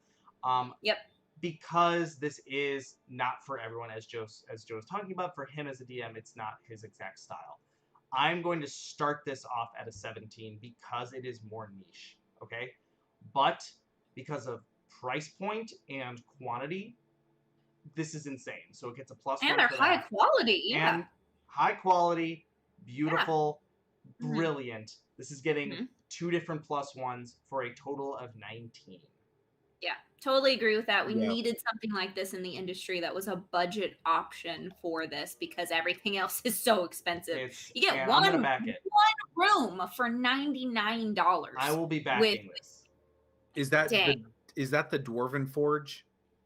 Because this is not for everyone, as Joe's talking about. For him as a DM, it's not his exact style. I'm going to start this off at a 17 because it is more niche, okay? But because of price point and quantity, this is insane. So it gets a +1. And they're high quality, And high quality, beautiful, brilliant. This is getting 2 different +1s for a total of 19. Yeah, totally agree with that. We needed something like this in the industry that was a budget option for this because everything else is so expensive. You get one room for $99. I will be backing this. Is that the Dwarven Forge?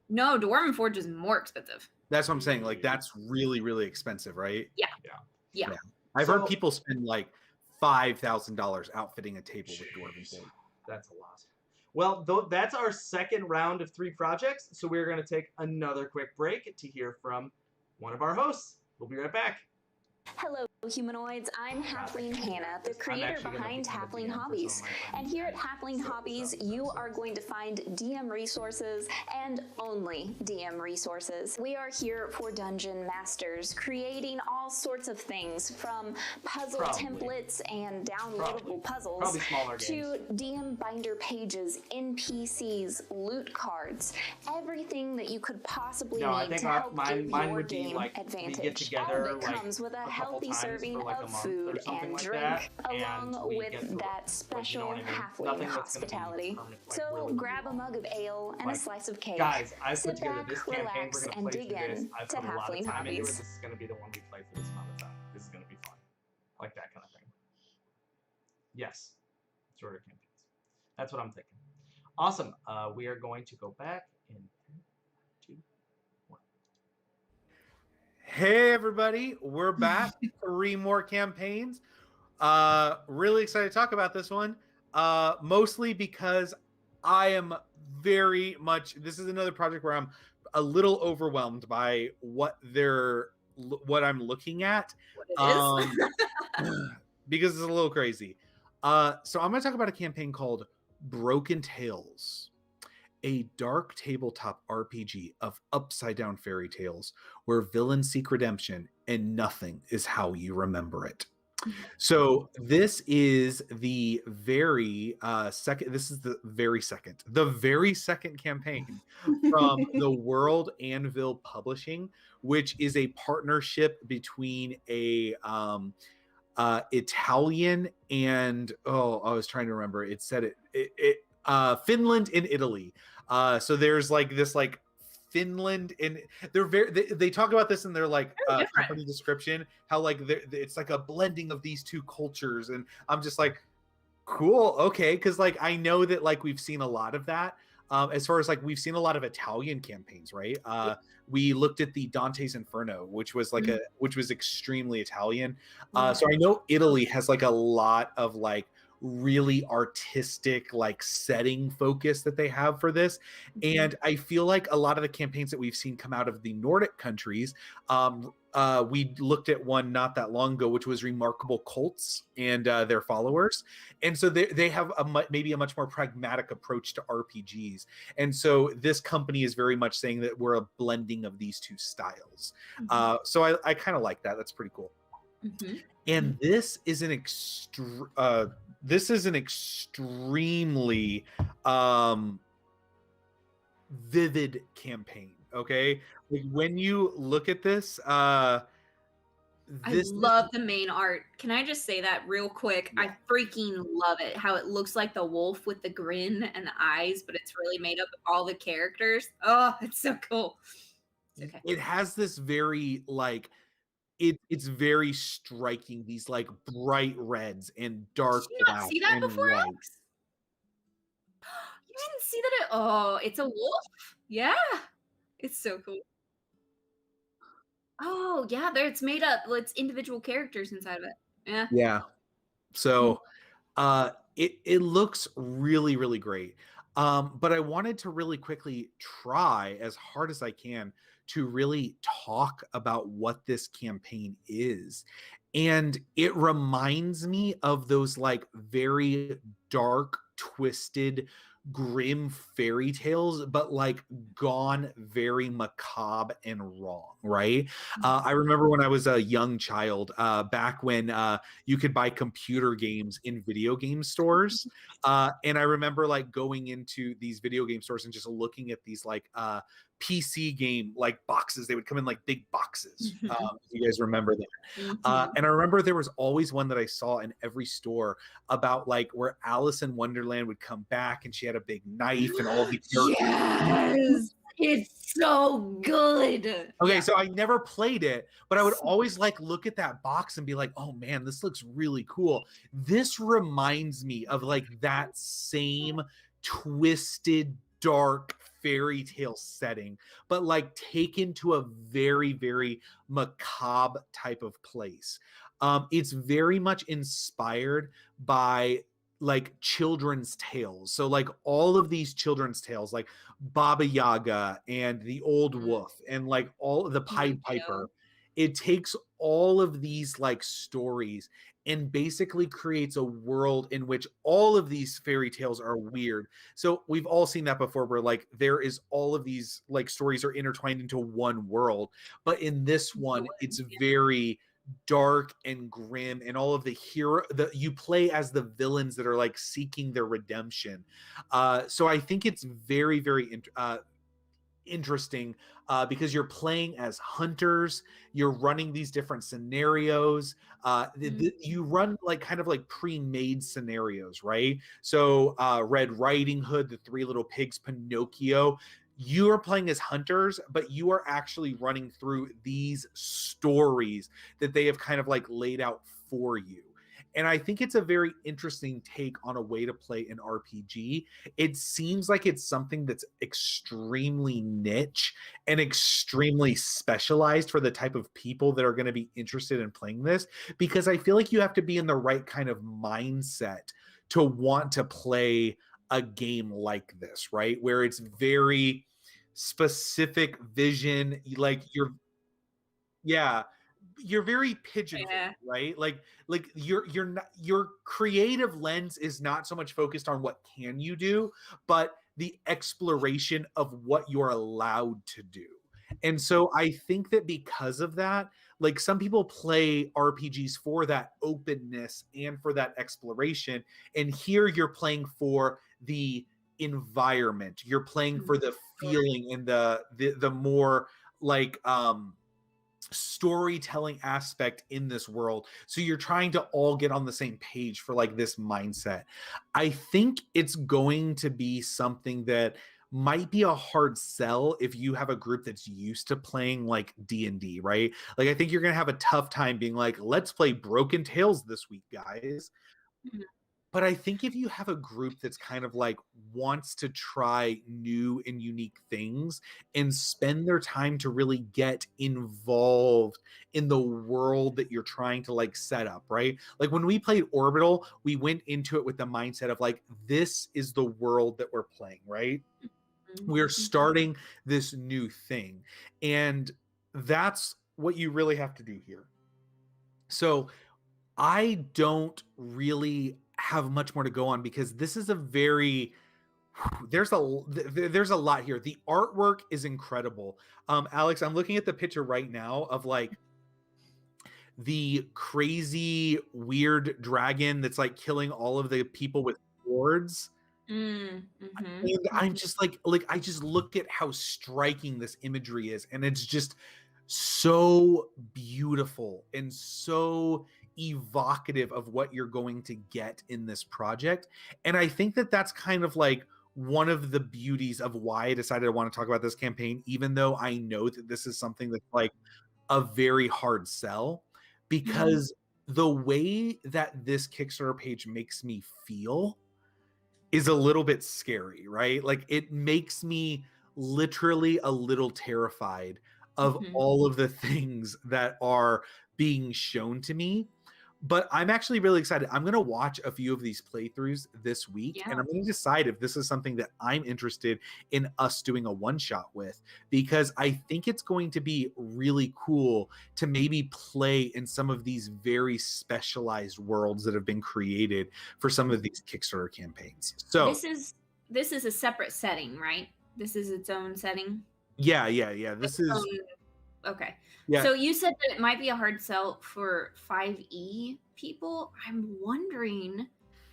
No, Dwarven Forge is more expensive. That's what I'm saying. Like that's really, really expensive, right? Yeah. I've heard people spend like $5,000 outfitting a table with Dwarven Forge. That's a lot. Well, that's our second round of 3 projects, so we're going to take another quick break to hear from one of our hosts. We'll be right back. Hello, humanoids. I'm Halfling Hannah, the creator behind Halfling Hobbies. And here at Halfling Hobbies, you are going to find DM resources and only DM resources. We are here for dungeon masters, creating all sorts of things from puzzle templates and downloadable puzzles to DM binder pages, NPCs, loot cards, everything that you could possibly need to help give your game advantage. All of it comes with a healthy serving of food and drink, along with that special halfling hospitality. So grab a mug of ale and a slice of cake. Guys, I sit put together back, this campaign. relax, We're and gonna play dig through this. in I to put a lot of Halfling time into it. Hobbies. This is gonna be the one we play for this amount of time. This is gonna be fun. Like that kind of thing. Yes. Shorter campaigns. That's what I'm thinking. Awesome. We are going to go back in 3, 2, 1. Hey everybody, we're back. 3 more campaigns. Really excited to talk about this one. Mostly because I am very much, this is another project where I'm a little overwhelmed by what I'm looking at. Because it's a little crazy. So I'm going to talk about a campaign called Broken Tales, a dark tabletop RPG of upside down fairy tales where villains seek redemption and nothing is how you remember it. So this is the very second campaign from the World Anvil Publishing, which is a partnership between a Italian and I was trying to remember. It said Finland and Italy. So there's like this like Finland, and they talk about this in their like company description, how like it's like a blending of these two cultures, and I'm just like, cool, okay, because like I know that like we've seen a lot of that. As far as like we've seen a lot of Italian campaigns, right? We looked at the Dante's Inferno, which was like which was extremely Italian. So I know Italy has like a lot of like really artistic like setting focus that they have for this, and I feel like a lot of the campaigns that we've seen come out of the Nordic countries, we looked at one not that long ago, which was Remarkable Cults and their followers, and so they have maybe a much more pragmatic approach to RPGs, and so this company is very much saying that we're a blending of these two styles. So I kind of like that. That's pretty cool. And this is an extremely vivid campaign. Okay, like when you look at this, I love the main art. Can I just say that real quick? I freaking love it. How it looks like the wolf with the grin and the eyes, but it's really made up of all the characters. Oh, it's so cool. Okay. It has this very like it's very striking, these like bright reds and dark black. Did you not see that before, white. Alex? You didn't see that? It's a wolf? Yeah. It's so cool. Oh, yeah, it's made up. It's individual characters inside of it. Yeah. So it looks really, really great. But I wanted to really quickly try as hard as I can to really talk about what this campaign is. And it reminds me of those like very dark, twisted, grim fairy tales, but like gone very macabre and wrong, right? I remember when I was a young child, back when you could buy computer games in video game stores, and I remember like going into these video game stores and just looking at these like PC game like boxes. They would come in like big boxes. If you guys remember that. And I remember there was always one that I saw in every store about like where Alice in Wonderland would come back and she had a big knife and all the characters. Yes, it's so good. Okay, so I never played it, but I would always like look at that box and be like, oh man, this looks really cool. This reminds me of like that same twisted, dark fairy tale setting, but like taken to a very, very macabre type of place. It's very much inspired by like children's tales. So like all of these children's tales, like Baba Yaga and the Old Wolf and like all the Pied Piper. it takes all of these like stories and basically creates a world in which all of these fairy tales are weird. So we've all seen that before, where like there is all of these like stories are intertwined into one world, but in this one it's very dark and grim, and all of the you play as the villains that are like seeking their redemption. So I think it's very interesting, because you're playing as hunters, you're running these different scenarios. You run like kind of like pre-made scenarios, right? So Red Riding Hood, the Three Little Pigs, Pinocchio, you are playing as hunters, but you are actually running through these stories that they have kind of like laid out for you. And I think it's a very interesting take on a way to play an RPG. It seems like it's something that's extremely niche and extremely specialized for the type of people that are going to be interested in playing this, because I feel like you have to be in the right kind of mindset to want to play a game like this, right? Where it's very specific vision, like you're very pigeonholed, right? Like you're not, your creative lens is not so much focused on what can you do, but the exploration of what you're allowed to do. And so I think that because of that, like some people play RPGs for that openness and for that exploration, and here you're playing for the environment, you're playing for the feeling and the more like storytelling aspect in this world. So you're trying to all get on the same page for like this mindset. I think it's going to be something that might be a hard sell if you have a group that's used to playing like D&D, right? Like I think you're going to have a tough time being like, let's play Broken Tales this week, guys. But I think if you have a group that's kind of like wants to try new and unique things and spend their time to really get involved in the world that you're trying to like set up, right? Like when we played Orbital, we went into it with the mindset of like, this is the world that we're playing, right? We're starting this new thing. And that's what you really have to do here. So I don't really have much more to go on, because this is a very there's a lot here. The artwork is incredible. Alex, I'm looking at the picture right now of like the crazy weird dragon that's like killing all of the people with swords. And I'm just like I just look at how striking this imagery is, and it's just so beautiful and so evocative of what you're going to get in this project. And I think that that's kind of like one of the beauties of why I decided I want to talk about this campaign, even though I know that this is something that's like a very hard sell, because the way that this Kickstarter page makes me feel is a little bit scary, right? Like it makes me literally a little terrified of all of the things that are being shown to me. But I'm actually really excited. I'm going to watch a few of these playthroughs this week, and I'm going to decide if this is something that I'm interested in us doing a one-shot with, because I think it's going to be really cool to maybe play in some of these very specialized worlds that have been created for some of these Kickstarter campaigns. So this is a separate setting, right? This is its own setting. Yeah. This is okay. Yeah. So you said that it might be a hard sell for 5e people. I'm wondering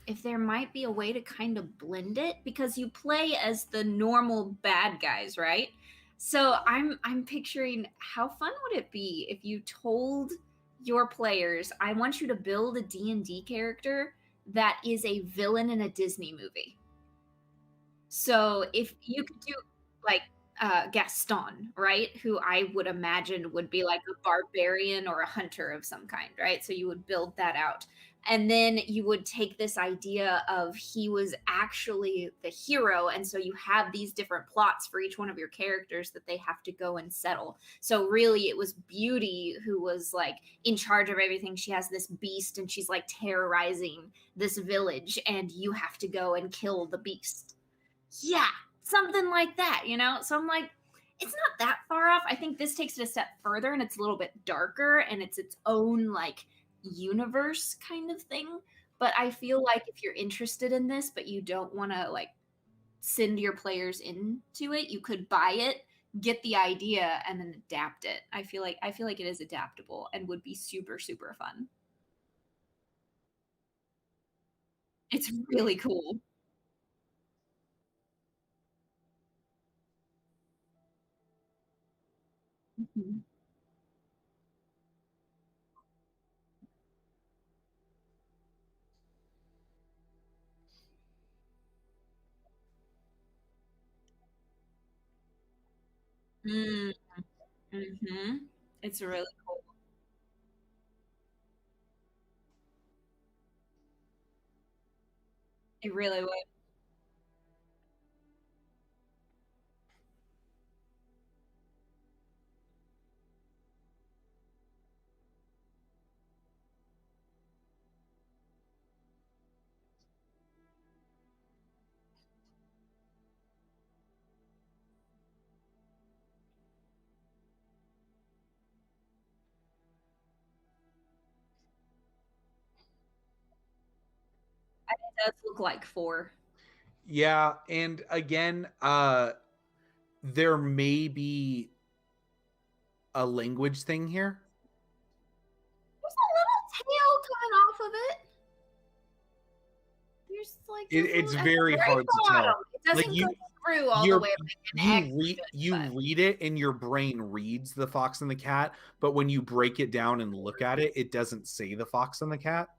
if there might be a way to kind of blend it, because you play as the normal bad guys, right? So I'm picturing, how fun would it be if you told your players, I want you to build a D&D character that is a villain in a Disney movie. So if you could do like Gaston, right? Who I would imagine would be like a barbarian or a hunter of some kind, right? So you would build that out. And then you would take this idea of he was actually the hero. And so you have these different plots for each one of your characters that they have to go and settle. So really it was Beauty who was like in charge of everything. She has this beast and she's like terrorizing this village, and you have to go and kill the beast. Yeah. Something like that, you know? So I'm like, it's not that far off. I think this takes it a step further, and it's a little bit darker, and it's its own like universe kind of thing. But I feel like if you're interested in this, but you don't want to like send your players into it, you could buy it, get the idea, and then adapt it. I feel like it is adaptable and would be super, super fun. It's really cool. Mhm. Mm, hmm. It's really cool. It really would. It does look like 4. Yeah, and again, there may be a language thing here. There's a little tail coming off of it. There's like It's very hard to tell. It doesn't Like, go through all the way. You read it, and your brain reads the fox and the cat, but when you break it down and look at it, it doesn't say the fox and the cat.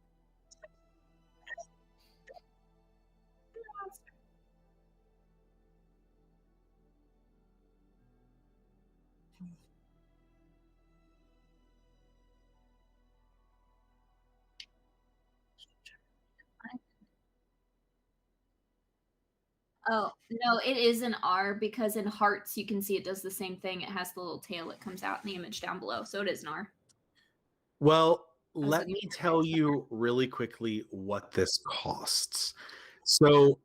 Oh, no, it is an R because in Hearts you can see it does the same thing. It has the little tail that comes out in the image down below. So it is an R. Well, let me tell you really quickly what this costs. So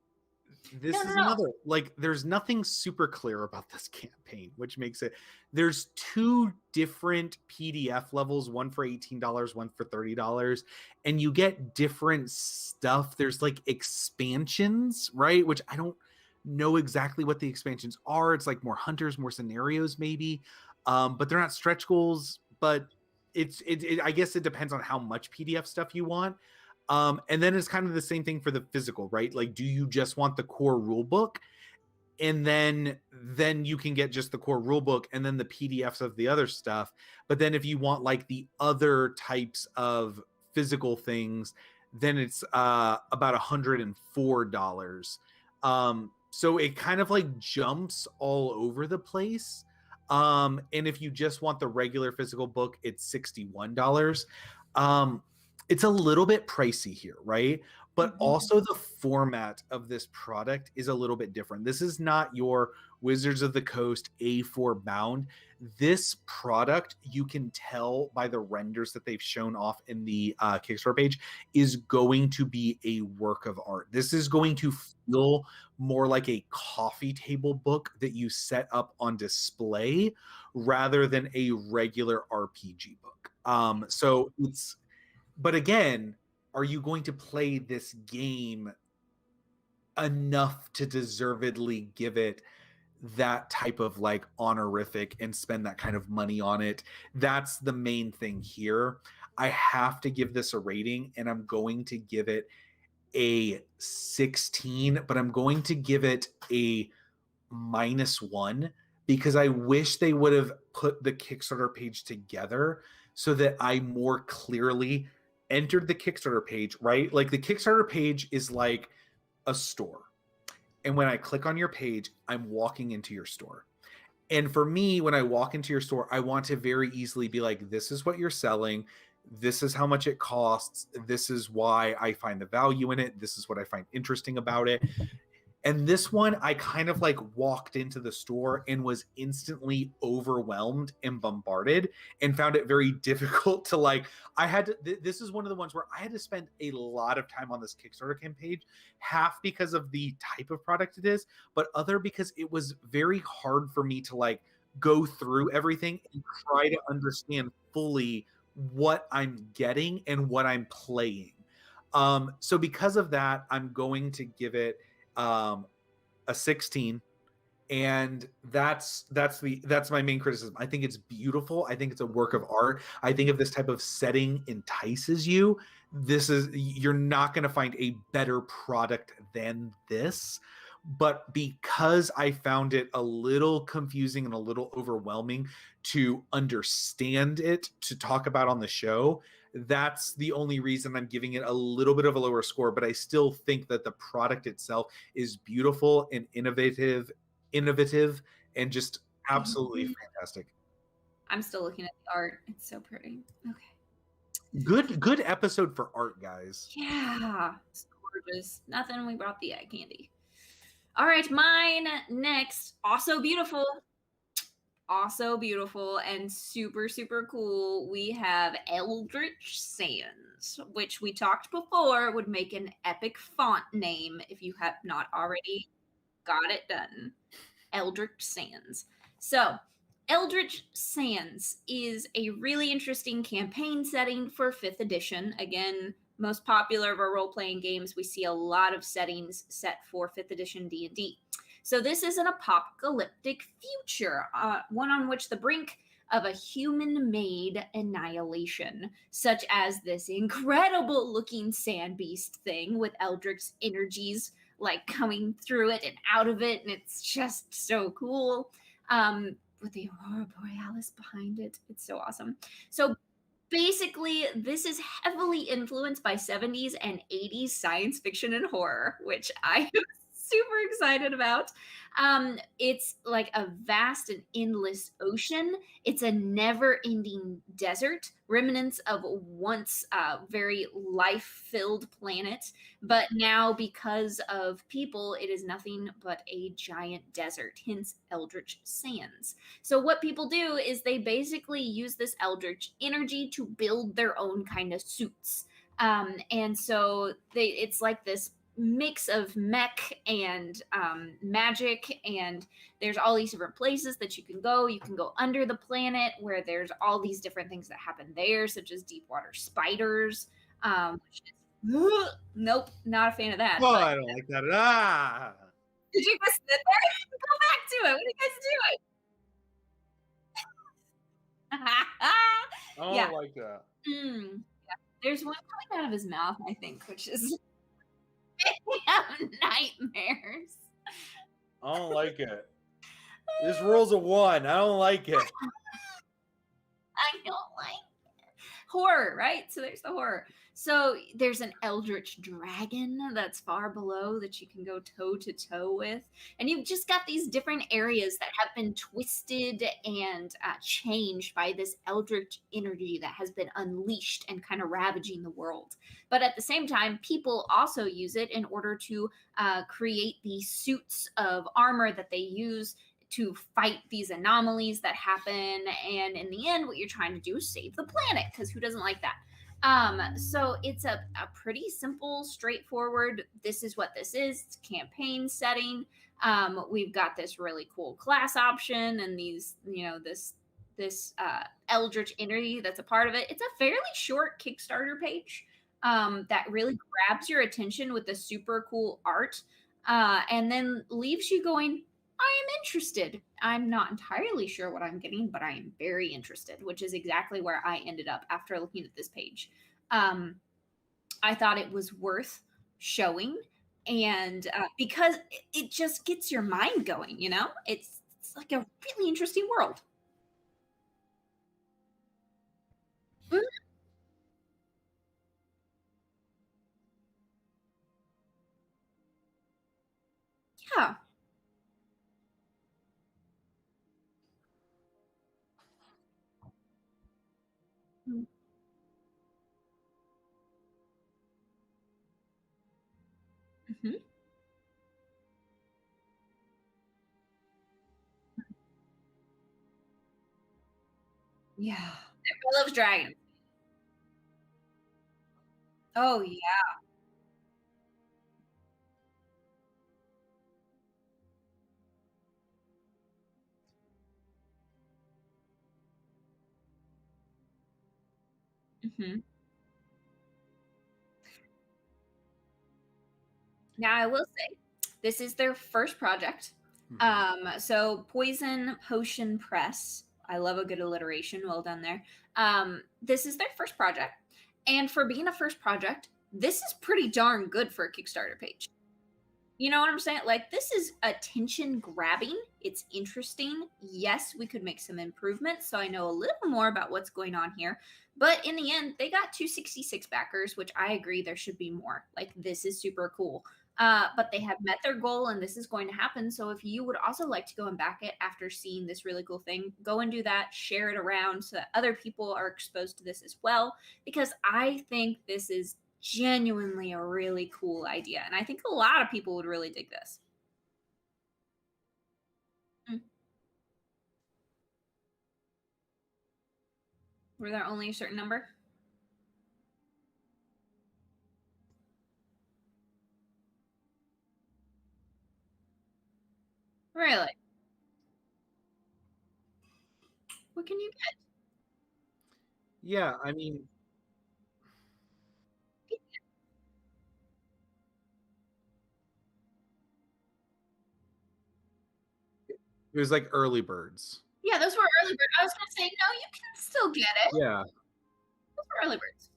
this is another, like, there's nothing super clear about this campaign, which makes it, there's 2 different PDF levels, one for $18, one for $30, and you get different stuff. There's like expansions, right? Which I don't know exactly what the expansions are. It's like more hunters, more scenarios maybe, but they're not stretch goals. But I guess it depends on how much PDF stuff you want. And then it's kind of the same thing for the physical, right? Like, do you just want the core rule book? And then you can get just the core rule book and then the PDFs of the other stuff. But then if you want like the other types of physical things, then it's about $104. So it kind of like jumps all over the place. And if you just want the regular physical book, it's $61. It's a little bit pricey here, right? But also the format of this product is a little bit different. This is not your Wizards of the Coast A4 bound. This product, you can tell by the renders that they've shown off in the Kickstarter page, is going to be a work of art. This is going to feel more like a coffee table book that you set up on display rather than a regular RPG book. So it's, but again, are you going to play this game enough to deservedly give it that type of like honorific and spend that kind of money on it? That's the main thing here. I have to give this a rating, and I'm going to give it a 16, but I'm going to give it a -1 because I wish they would have put the Kickstarter page together so that I more clearly entered the Kickstarter page, right? Like the Kickstarter page is like a store. And when I click on your page, I'm walking into your store. And for me, when I walk into your store, I want to very easily be like, this is what you're selling. This is how much it costs. This is why I find the value in it. This is what I find interesting about it. And this one, I kind of like walked into the store and was instantly overwhelmed and bombarded and found it very difficult to like, I had to, this is one of the ones where I had to spend a lot of time on this Kickstarter campaign, half because of the type of product it is, but other because it was very hard for me to like go through everything and try to understand fully what I'm getting and what I'm playing. So because of that, I'm going to give it a 16. And that's my main criticism. I think it's beautiful. I think it's a work of art. I think if this type of setting entices you, you're not going to find a better product than this. But because I found it a little confusing and a little overwhelming to understand it, to talk about on the show, that's the only reason I'm giving it a little bit of a lower score. But I still think that the product itself is beautiful and innovative and just absolutely fantastic. I'm still looking at the art. It's so pretty. Okay. Good episode for art, guys. Yeah. It's gorgeous. Nothing, we brought the eye candy. All right, mine next. Also beautiful and super, super cool. We have Eldritch Sands, which we talked before would make an epic font name if you have not already got it done. Eldritch Sands. So, Eldritch Sands is a really interesting campaign setting for 5th edition. Again, most popular of our role-playing games, we see a lot of settings set for 5th edition D&D. So this is an apocalyptic future, one on which the brink of a human-made annihilation, such as this incredible-looking sand beast thing with Eldritch energies like coming through it and out of it, and it's just so cool. With the Aurora Borealis behind it, it's so awesome. So basically, this is heavily influenced by 70s and 80s science fiction and horror, which I am super excited about. It's like a vast and endless ocean. It's a never-ending desert, remnants of once very life-filled planet, but now because of people, it is nothing but a giant desert, hence Eldritch Sands. So what people do is they basically use this Eldritch energy to build their own kind of suits. And so it's like this mix of mech and magic, and there's all these different places that you can go. You can go under the planet where there's all these different things that happen there, such as deep water spiders, which is nope, not a fan of that. Oh, I don't like that. Did you guys sit there? Go back to it. What are you guys doing? I don't like that. Yeah. There's one coming out of his mouth, I think, which is nightmares. I don't like it. This roll's a 1. I don't like it. I don't like it. Horror, right? So there's the horror. So there's an Eldritch dragon that's far below that you can go toe to toe with. And you've just got these different areas that have been twisted and changed by this Eldritch energy that has been unleashed and kind of ravaging the world. But at the same time, people also use it in order to create these suits of armor that they use to fight these anomalies that happen. And in the end, what you're trying to do is save the planet, because who doesn't like that? So it's a pretty simple, straightforward, this is what this is. It's a campaign setting. We've got this really cool class option and these, this Eldritch energy that's a part of it. It's a fairly short Kickstarter page that really grabs your attention with the super cool art, and then leaves you going, I am interested. I'm not entirely sure what I'm getting, but I am very interested, which is exactly where I ended up after looking at this page. I thought it was worth showing, and because it just gets your mind going, it's like a really interesting world. Mm. Yeah. Mm-hmm. Yeah. Everyone loves dragons. Oh, yeah. Mm-hmm. Now, I will say, this is their first project. So Poison Potion Press. I love a good alliteration. Well done there. This is their first project. And for being a first project, this is pretty darn good for a Kickstarter page. You know what I'm saying? Like, this is attention grabbing. It's interesting. Yes, we could make some improvements, so I know a little more about what's going on here. But in the end, they got 266 backers, which I agree there should be more. Like, this is super cool. But they have met their goal, and this is going to happen. So if you would also like to go and back it after seeing this really cool thing, go and do that. Share it around so that other people are exposed to this as well. Because I think this is genuinely a really cool idea, and I think a lot of people would really dig this. Were there only a certain number? Really? What can you get? Yeah, I mean, it was like early birds. Yeah, those were early birds. I was gonna say, no, you can still get it. Yeah. Those were early birds.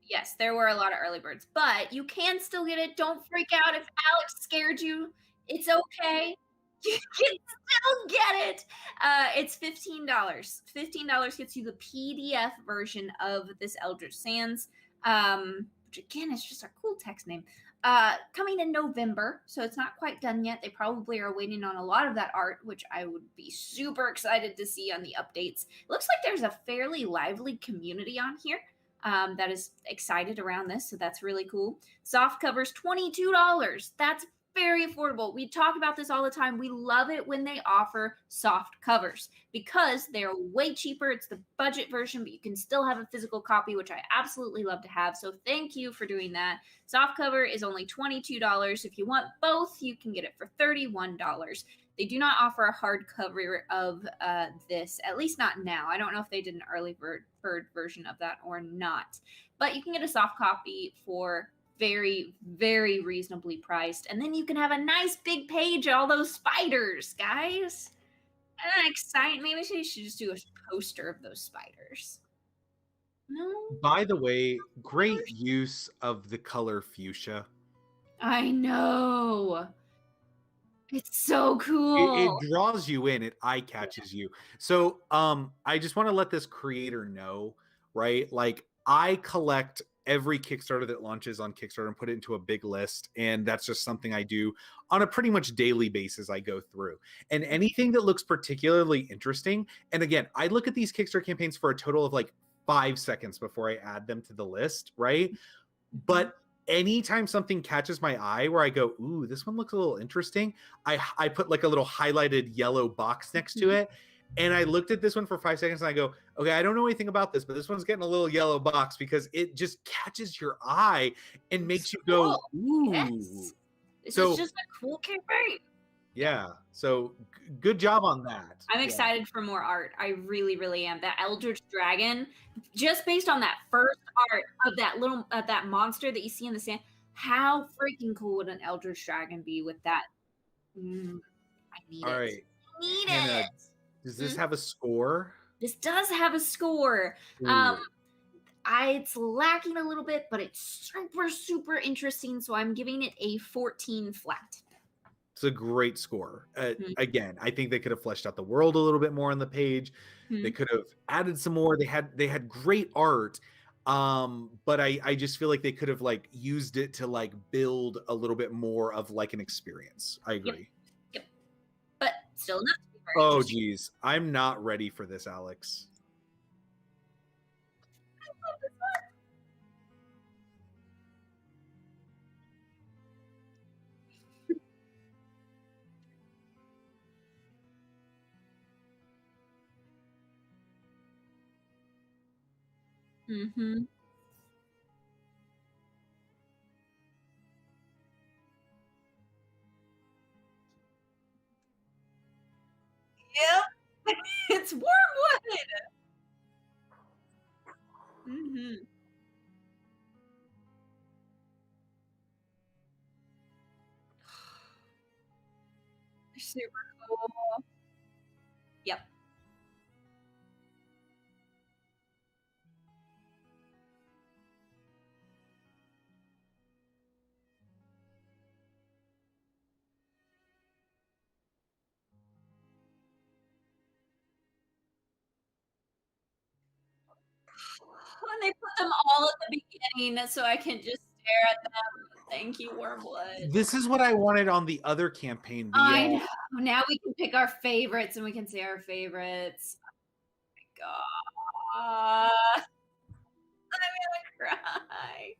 Yes, there were a lot of early birds, but you can still get it. Don't freak out if Alex scared you. It's okay. You can still get it. It's $15. $15 gets you the PDF version of this Eldritch Sands, which again is just a cool text name. Coming in November, so it's not quite done yet. They probably are waiting on a lot of that art, which I would be super excited to see on the updates. It looks like there's a fairly lively community on here that is excited around this, so that's really cool. Soft covers, $22. That's very affordable. We talk about this all the time. We love it when they offer soft covers because they're way cheaper. It's the budget version, but you can still have a physical copy, which I absolutely love to have. So thank you for doing that. Soft cover is only $22. If you want both, you can get it for $31. They do not offer a hardcover of this, at least not now. I don't know if they did an early bird version of that or not. But you can get a soft copy for very, very reasonably priced. And then you can have a nice big page of all those spiders, guys. Exciting. Maybe we should just do a poster of those spiders. No? By the way, great use of the color fuchsia. I know. It's so cool. It draws you in. It eye catches you. So I just want to let this creator know, right? Like, I collect every Kickstarter that launches on Kickstarter and put it into a big list. And that's just something I do on a pretty much daily basis. I go through, and anything that looks particularly interesting. And again, I look at these Kickstarter campaigns for a total of like 5 seconds before I add them to the list, right? But anytime something catches my eye where I go, ooh, this one looks a little interesting, I put like a little highlighted yellow box next to it. And I looked at this one for 5 seconds and I go, okay, I don't know anything about this, but this one's getting a little yellow box because it just catches your eye and makes you go, ooh. Yes. This is just a cool campaign. Yeah. So good job on that. I'm excited for more art. I really, really am. That Eldritch Dragon, just based on that first art of that little that monster that you see in the sand, how freaking cool would an Eldritch Dragon be with that? I need All it. right. I need Hannah, it. does this have a score? This does have a score. It's lacking a little bit, but it's super, super interesting. So I'm giving it a 14 flat. It's a great score. Again, I think they could have fleshed out the world a little bit more on the page. They could have added some more. They had great art. But I just feel like they could have like used it to like build a little bit more of like an experience. I agree. Yep. But still enough. Oh geez, I'm not ready for this, Alex. I love this one. Yep. It's Wyrmwood. super cool. Yep. And they put them all at the beginning so I can just stare at them. Thank you, Wyrmwood. This is what I wanted on the other campaign. I know. Now we can pick our favorites and we can say our favorites. Oh my god. I'm gonna cry.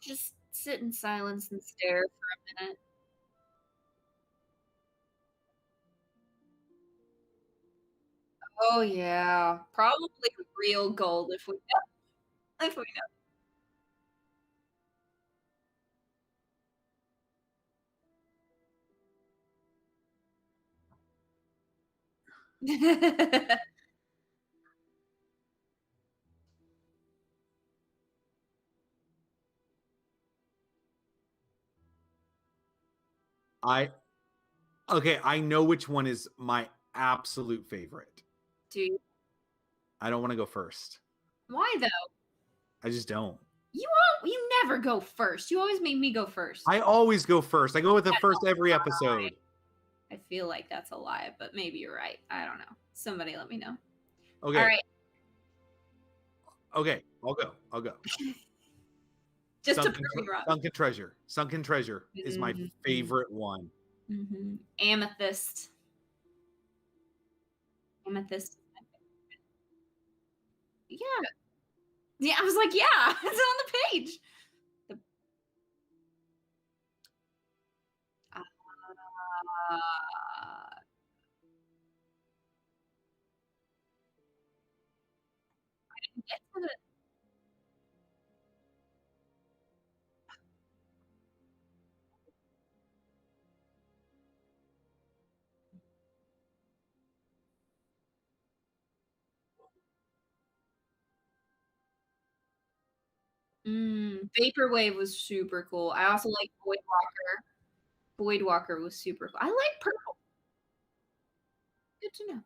Just sit in silence and stare for a minute. Oh yeah, probably real gold if we know. If we know. I know which one is my absolute favorite. Do you? I don't want to go first. Why though? I just don't. You never go first. You always make me go first. I always go first. I go with the first every episode. I feel like that's a lie, but maybe you're right. I don't know. Somebody let me know. Okay. All right. Okay, I'll go. Just to prove you wrong. Sunken Treasure is my favorite one. Mm-hmm. Amethyst. Yeah. Yeah, I was like, yeah, it's on the page. I didn't get to the Vaporwave was super cool. I also like Voidwalker. Voidwalker was super cool. I like purple. Good to know.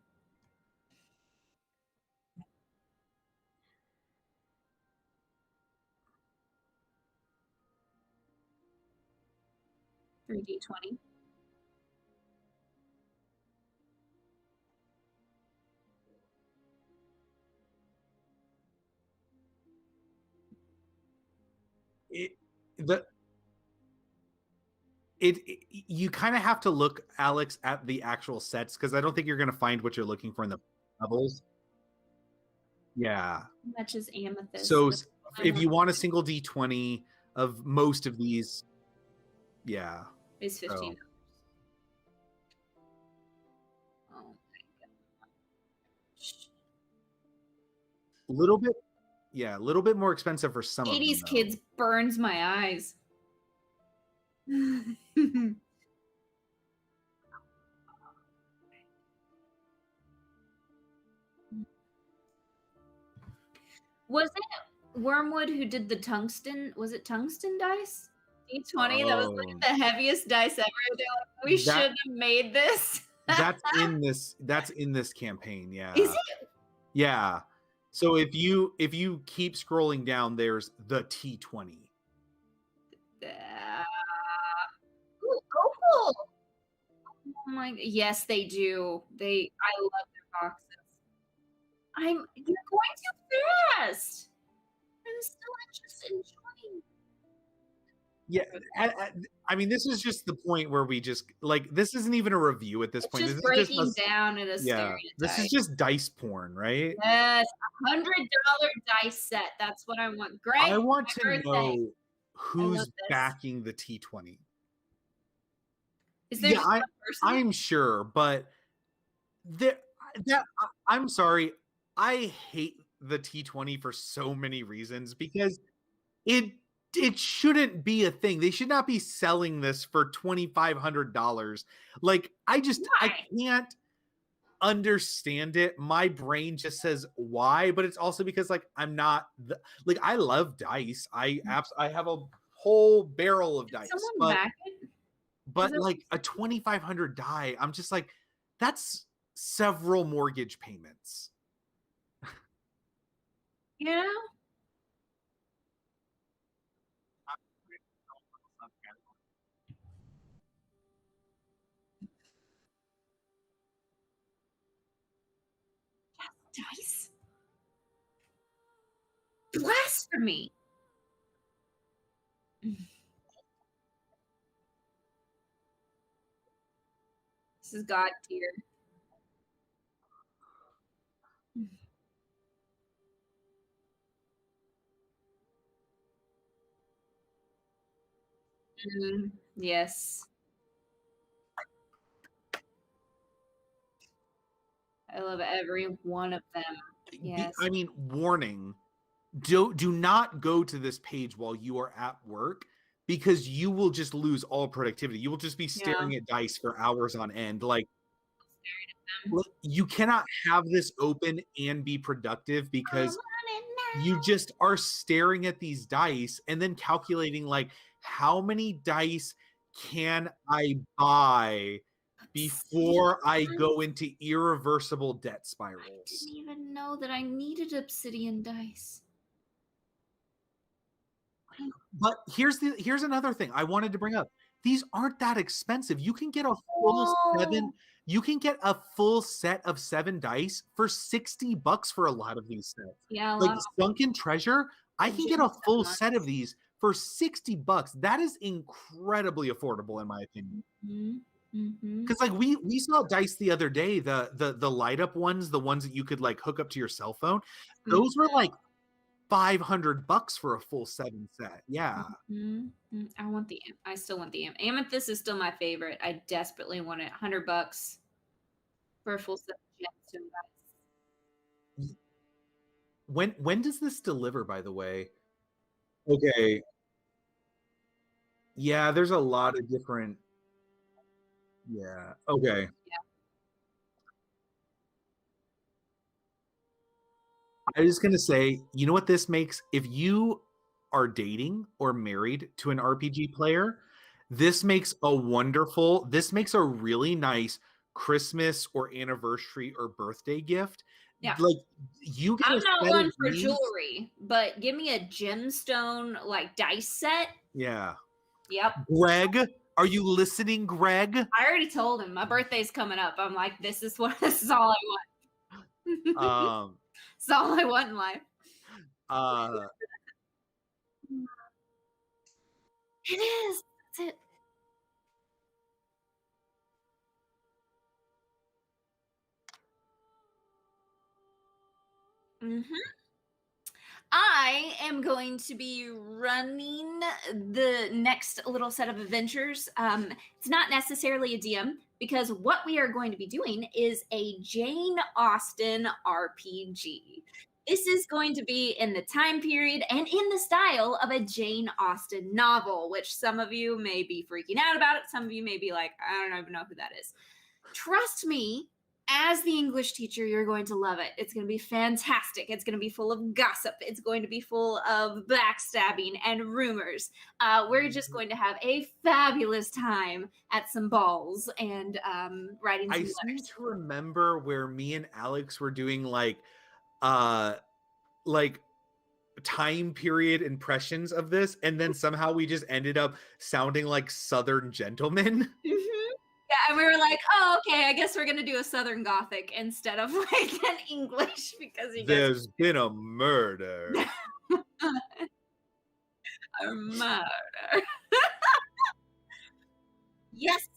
$3D20. You kind of have to look, Alex, at the actual sets because I don't think you're going to find what you're looking for in the levels. Yeah. Matches amethyst. So if you want a single D20 of most of these, yeah, it's $15. So. Oh my gosh. A little bit more expensive for some 80s of them, kids burns my eyes. Was it Wyrmwood who did the tungsten? Was it tungsten dice? D20. That was like the heaviest dice ever. They're like, we should have made this. That's in this campaign. Yeah. Is it? Yeah. So if you keep scrolling down, there's the T20. Cool. Oh my! Yes, they do. I love their boxes. You're going too fast. I'm still just enjoying. Yeah, I mean, this is just the point where we just this isn't even a review at this point. Just this breaking is just down at a stereotype. This is just dice porn, right? Yes, $100 dice set. That's what I want. Greg, I want to birthday. know who's backing the T20. Is there just one person? I'm sure, but I'm sorry. I hate the T20 for so many reasons because it shouldn't be a thing. They should not be selling this for $2,500. I can't understand it. My brain just says why, but it's also because I'm not I love dice. I have a whole barrel of dice. Someone back it? But like a 2,500 die, I'm just like, that's several mortgage payments. Yeah. Dice? Blasphemy. This is God tier. Yes. I love every one of them. Yes. I mean, warning. Do not go to this page while you are at work, because you will just lose all productivity. You will just be staring at dice for hours on end. Like, you cannot have this open and be productive, because you just are staring at these dice and then calculating like, how many dice can I buy before I go into irreversible debt spirals? I didn't even know that I needed obsidian dice. But here's another thing I wanted to bring up. These aren't that expensive. You can get a full seven. You can get a full set of 7 dice for $60 for a lot of these sets. Yeah, like Sunken Treasure, I can get a full set of these for $60. That is incredibly affordable, in my opinion. Because like we saw dice the other day, the light up ones, the ones that you could like hook up to your cell phone. Those were like $500 for a full 7 set. Yeah. I want the I still want the amethyst is still my favorite. I desperately want it. $100 for a full set of gemstones. When does this deliver, by the way? Okay. Yeah, there's a lot of different. Yeah. Okay. Yeah. I was going to say, you know what this makes? If you are dating or married to an RPG player, this makes a really nice Christmas or anniversary or birthday gift. Yeah. Like, you get I'm not one for jewelry, but give me a gemstone like dice set. Yeah. Yep. Greg, are you listening, Greg? I already told him my birthday's coming up. I'm like, this is all I want. It's all I want in life. It is. That's it. I am going to be running the next little set of adventures. It's not necessarily a DM, because what we are going to be doing is a Jane Austen RPG. This is going to be in the time period and in the style of a Jane Austen novel, which some of you may be freaking out about it. Some of you may be like, I don't even know who that is. Trust me, as the English teacher, you're going to love it. It's going to be fantastic. It's going to be full of gossip. It's going to be full of backstabbing and rumors. We're just going to have a fabulous time at some balls and writing some letters. I seem to remember where me and Alex were doing like time period impressions of this, and then somehow we just ended up sounding like Southern gentlemen. Yeah, and we were like, oh, okay, I guess we're going to do a Southern Gothic instead of like an English, because there's been a murder. A murder. Yes.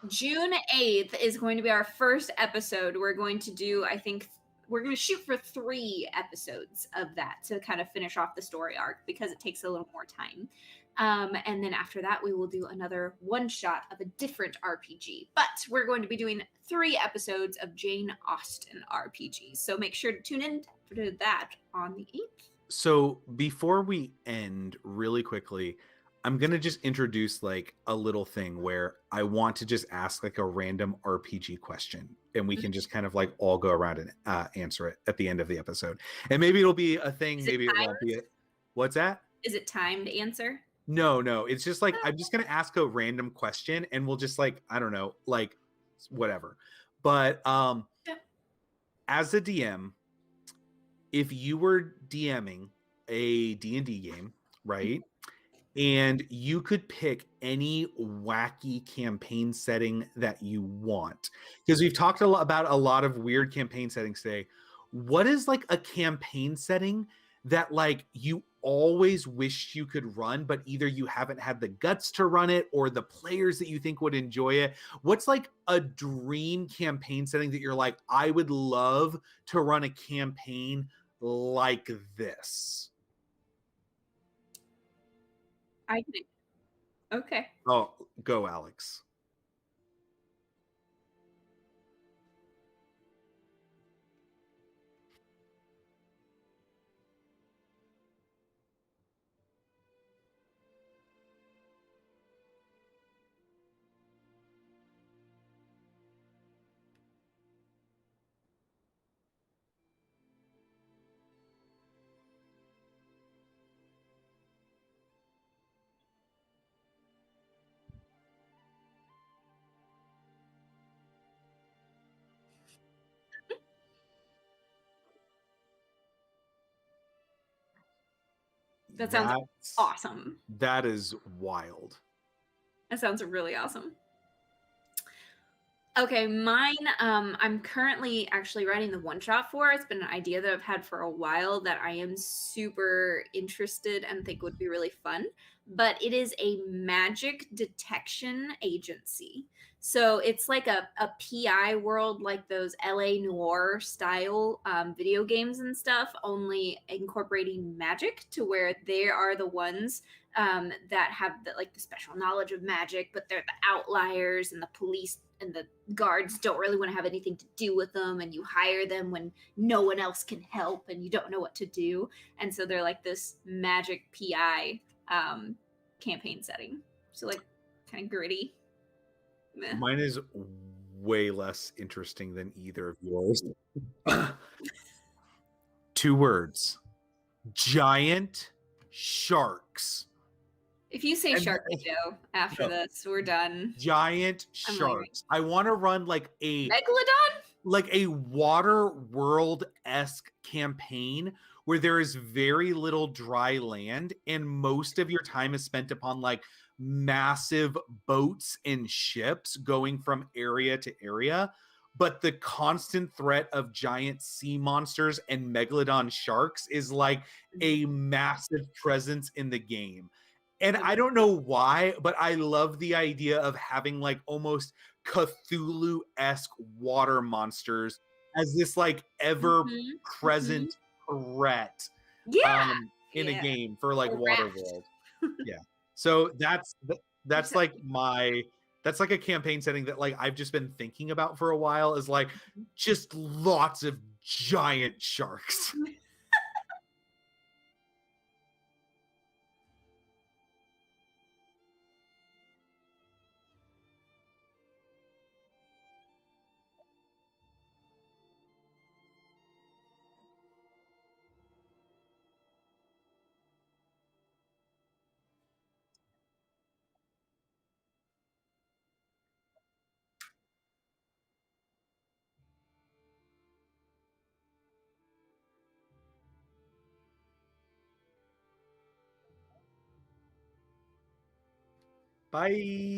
June 8th is going to be our first episode. We're going to do, I think, we're going to shoot for 3 episodes of that to kind of finish off the story arc, because it takes a little more time. And then after that, we will do another one shot of a different RPG. But we're going to be doing 3 episodes of Jane Austen RPG. So make sure to tune in for that on the 8th. So before we end, really quickly, I'm going to just introduce like a little thing where I want to just ask like a random RPG question, and we can just kind of like all go around and answer it at the end of the episode. And maybe it'll be a thing. Maybe it won't be it. What's that? Is it timed answer? No, it's just like I'm just gonna ask a random question and we'll just like, I don't know, like whatever. But Yeah. as a DM, if you were DMing a D&D game, right? And you could pick any wacky campaign setting that you want. Because we've talked about a lot of weird campaign settings today. What is like a campaign setting that like you always wished you could run, but either you haven't had the guts to run it or the players that you think would enjoy it? What's like a dream campaign setting that you're like, I would love to run a campaign like this? I think. Okay. Oh, go, Alex. That sounds awesome. That is wild. That sounds really awesome. Okay, mine, I'm currently actually writing the one-shot for. It's been an idea that I've had for a while that I am super interested and think would be really fun. But it is a magic detection agency. So it's like a PI world, like those LA Noire style video games and stuff, only incorporating magic to where they are the ones that have the special knowledge of magic, but they're the outliers, and the police and the guards don't really want to have anything to do with them, and you hire them when no one else can help and you don't know what to do. And so they're like this magic PI campaign setting. So like kind of gritty. Meh. Mine is way less interesting than either of yours. 2 words. Giant sharks. If you say Sharknado after this, we're done. Giant sharks. I want to run like a Megalodon? Like a water world-esque campaign where there is very little dry land and most of your time is spent upon like massive boats and ships going from area to area. But the constant threat of giant sea monsters and megalodon sharks is like a massive presence in the game. And I don't know why, but I love the idea of having like almost Cthulhu-esque water monsters as this like ever-present threat in a game for like Waterworld. Yeah. So that's like that's like a campaign setting that like I've just been thinking about for a while, is like just lots of giant sharks. Bye.